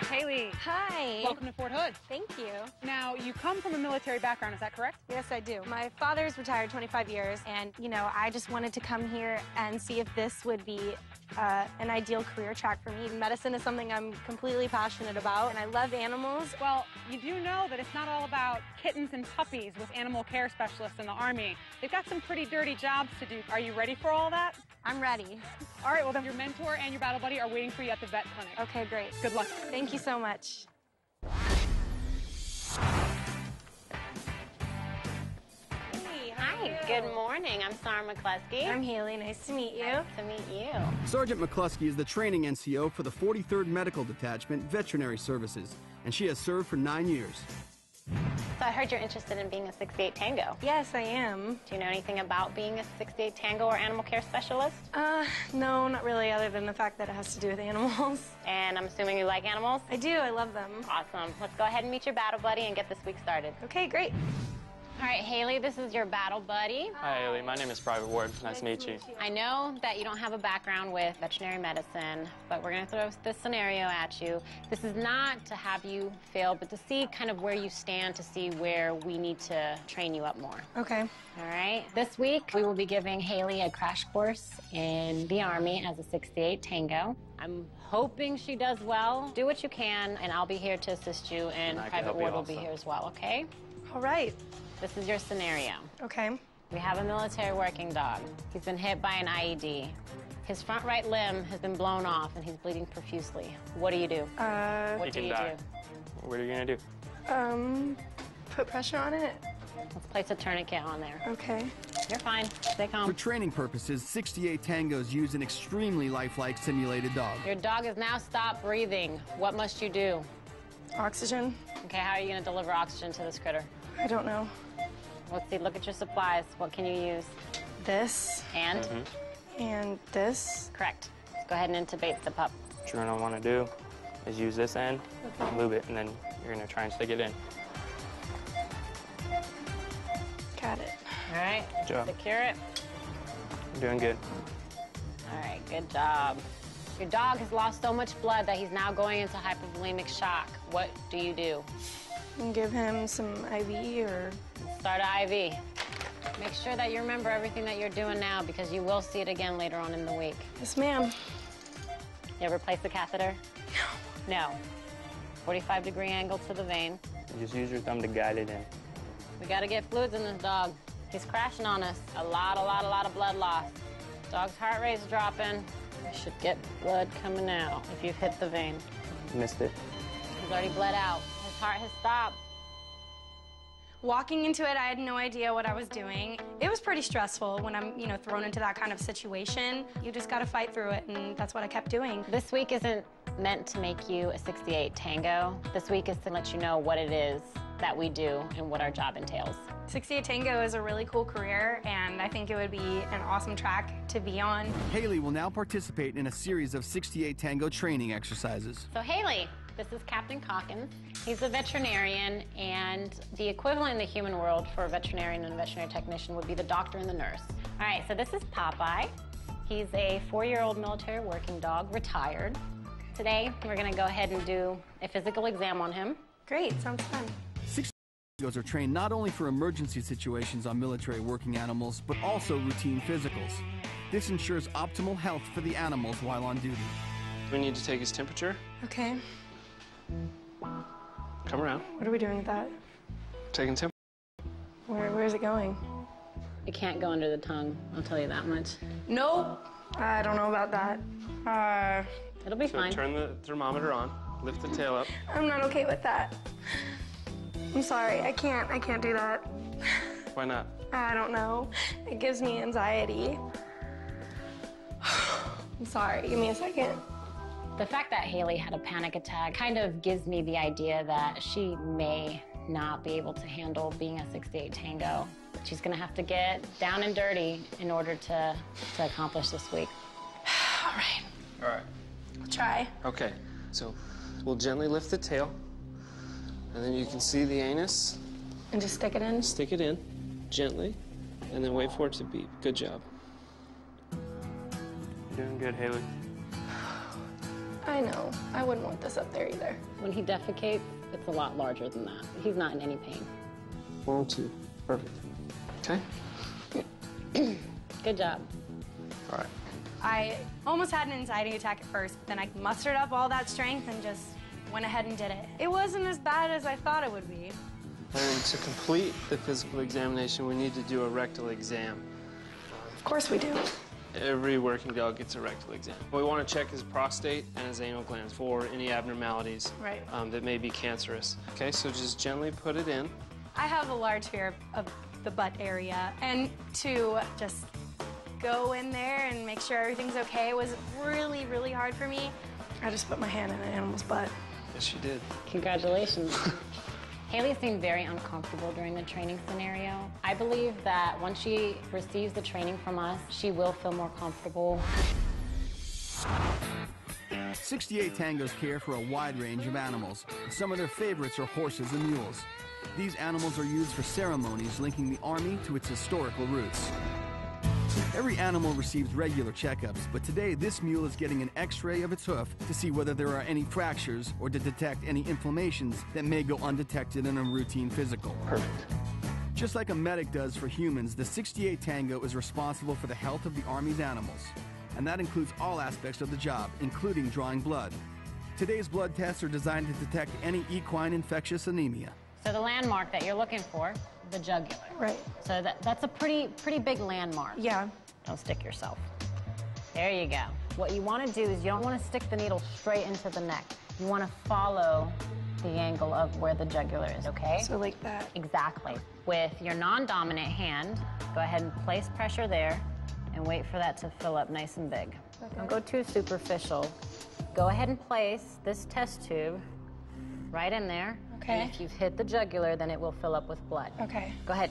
Haley. Hi. Welcome to Fort Hood. Thank you. Now, you come from a military background, is that correct? Yes, I do. My father's retired 25 years, and, you know, I just wanted to come here and see if this would be an ideal career track for me. Medicine is something I'm completely passionate about, and I love animals. Well, you do know that it's not all about kittens and puppies with animal care specialists in the Army. They've got some pretty dirty jobs to do. Are you ready for all that? I'm ready. All right, well, then your mentor and your battle buddy are waiting for you at the vet clinic. Okay, great. Good luck. Thank you so much. Hi, good morning. I'm Sarah McCluskey. I'm Haley. Nice to meet you. Nice to meet you. Sergeant McCluskey is the training NCO for the 43rd Medical Detachment Veterinary Services, and she has served for 9 years. So I heard you're interested in being a 68 Tango. Yes, I am. Do you know anything about being a 68 Tango or animal care specialist? No, not really, other than the fact that it has to do with animals. And I'm assuming you like animals? I do. I love them. Awesome. Let's go ahead and meet your battle buddy and get this week started. Okay, great. All right, Haley, this is your battle buddy. Hi, Haley. My name is Private Ward. Nice to meet you. I know that you don't have a background with veterinary medicine, but we're going to throw this scenario at you. This is not to have you fail, but to see kind of where you stand, to see where we need to train you up more. Okay. All right. This week, we will be giving Haley a crash course in the Army as a 68 Tango. I'm hoping she does well. Do what you can, and I'll be here to assist you, and Private Ward will be here as well, okay? All right. This is your scenario. Okay. We have a military working dog. He's been hit by an IED. His front right limb has been blown off, and he's bleeding profusely. What do you do? What do you do? What are you going to do? Put pressure on it. Let's place a tourniquet on there. Okay. You're fine. Stay calm. For training purposes, 68 Tangos use an extremely lifelike simulated dog. Your dog has now stopped breathing. What must you do? Oxygen. Okay, how are you going to deliver oxygen to this critter? I don't know. Let's see, look at your supplies. What can you use? This. And? And this. Correct. Let's go ahead and intubate the pup. What you're going to want to do is use this end, lube it, and then you're going to try and stick it in. Got it. All right. Good job. Secure it. You're doing good. All right, good job. Your dog has lost so much blood that he's now going into hypovolemic shock. What do you do? Give him some IV or... Start an IV. Make sure that you remember everything that you're doing now because you will see it again later on in the week. Yes, ma'am. You ever place the catheter? No. No. 45-degree angle to the vein. Just use your thumb to guide it in. We gotta get fluids in this dog. He's crashing on us. A lot of blood loss. Dog's heart rate's dropping. We should get blood coming out if you've hit the vein. Missed it. He's already bled out. His heart has stopped. Walking into it, I had no idea what I was doing. It was pretty stressful when I'm, thrown into that kind of situation. You just gotta fight through it, and that's what I kept doing. This week isn't meant to make you a 68 Tango. This week is to let you know what it is that we do and what our job entails. 68 Tango is a really cool career, and I think it would be an awesome track to be on. Haley will now participate in a series of 68 Tango training exercises. So Haley, this is Captain Calkins. He's a veterinarian, and the equivalent in the human world for a veterinarian and a veterinary technician would be the doctor and the nurse. All right, so this is Popeye. He's a 4-year-old military working dog, retired. Today, we're gonna go ahead and do a physical exam on him. Great, sounds fun. 68 Tangos are trained not only for emergency situations on military working animals, but also routine physicals. This ensures optimal health for the animals while on duty. We need to take his temperature. Okay. Come around. What are we doing with that? Taking temperature. Where is it going? It can't go under the tongue, I'll tell you that much. Nope. I don't know about that. It'll be fine. Turn the thermometer on. Lift the tail up. I'm not okay with that. I'm sorry, I can't do that. Why not? I don't know. It gives me anxiety. I'm sorry, give me a second. The fact that Haley had a panic attack kind of gives me the idea that she may not be able to handle being a 68 Tango. She's gonna have to get down and dirty in order to accomplish this week. All right. All right. I'll try. Okay, so we'll gently lift the tail, and then you can see the anus. And just stick it in? Stick it in, gently, and then wait for it to beep. Good job. Doing good, Haley. I know. I wouldn't want this up there either. When he defecates, it's a lot larger than that. He's not in any pain. 1, 2, perfect. Okay? Good job. All right. I almost had an anxiety attack at first, but then I mustered up all that strength and just went ahead and did it. It wasn't as bad as I thought it would be. And to complete the physical examination, we need to do a rectal exam. Of course we do. Every working dog gets a rectal exam. We want to check his prostate and his anal glands for any abnormalities that may be cancerous. Okay, so just gently put it in. I have a large fear of the butt area, and to just go in there and make sure everything's okay was really, really hard for me. I just put my hand in an animal's butt. Yes, you did. Congratulations. Haley seemed very uncomfortable during the training scenario. I believe that once she receives the training from us, she will feel more comfortable. 68 Tangos care for a wide range of animals. Some of their favorites are horses and mules. These animals are used for ceremonies linking the Army to its historical roots. Every animal receives regular checkups, but today this mule is getting an x-ray of its hoof to see whether there are any fractures or to detect any inflammations that may go undetected in a routine physical. Perfect. Just like a medic does for humans, the 68 Tango is responsible for the health of the Army's animals. And that includes all aspects of the job, including drawing blood. Today's blood tests are designed to detect any equine infectious anemia. So the landmark that you're looking for, the jugular. Right. So that's a pretty big landmark. Yeah. Don't stick yourself. There you go. What you want to do is you don't want to stick the needle straight into the neck. You want to follow the angle of where the jugular is, okay? So like that. Exactly. With your non-dominant hand, go ahead and place pressure there and wait for that to fill up nice and big. Okay. Don't go too superficial. Go ahead and place this test tube right in there. Okay. And if you've hit the jugular, then it will fill up with blood. Okay. Go ahead.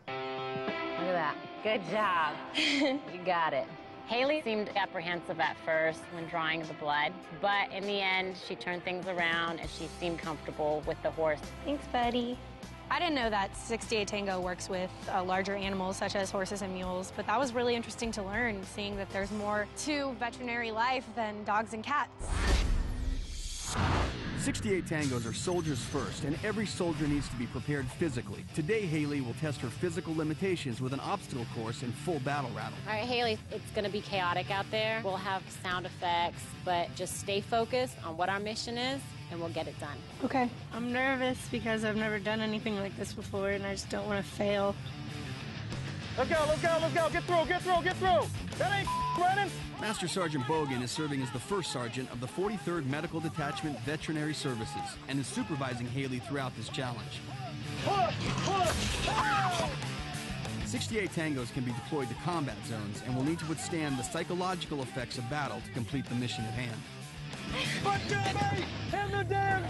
Look at that. Good job. You got it. Haley seemed apprehensive at first when drawing the blood, but in the end, she turned things around and she seemed comfortable with the horse. Thanks, buddy. I didn't know that 68 Tango works with larger animals such as horses and mules, but that was really interesting to learn, seeing that there's more to veterinary life than dogs and cats. 68 Tangos are soldiers first, and every soldier needs to be prepared physically. Today, Haley will test her physical limitations with an obstacle course in full battle rattle. All right, Haley, it's gonna be chaotic out there. We'll have sound effects, but just stay focused on what our mission is, and we'll get it done. Okay. I'm nervous because I've never done anything like this before, and I just don't want to fail. Let's go, let's go, let's go. Get through, get through, get through. That ain't running. Master Sergeant Bogan is serving as the first sergeant of the 43rd Medical Detachment Veterinary Services and is supervising Haley throughout this challenge. 68 tangos can be deployed to combat zones and will need to withstand the psychological effects of battle to complete the mission at hand. But Jimmy, in the damn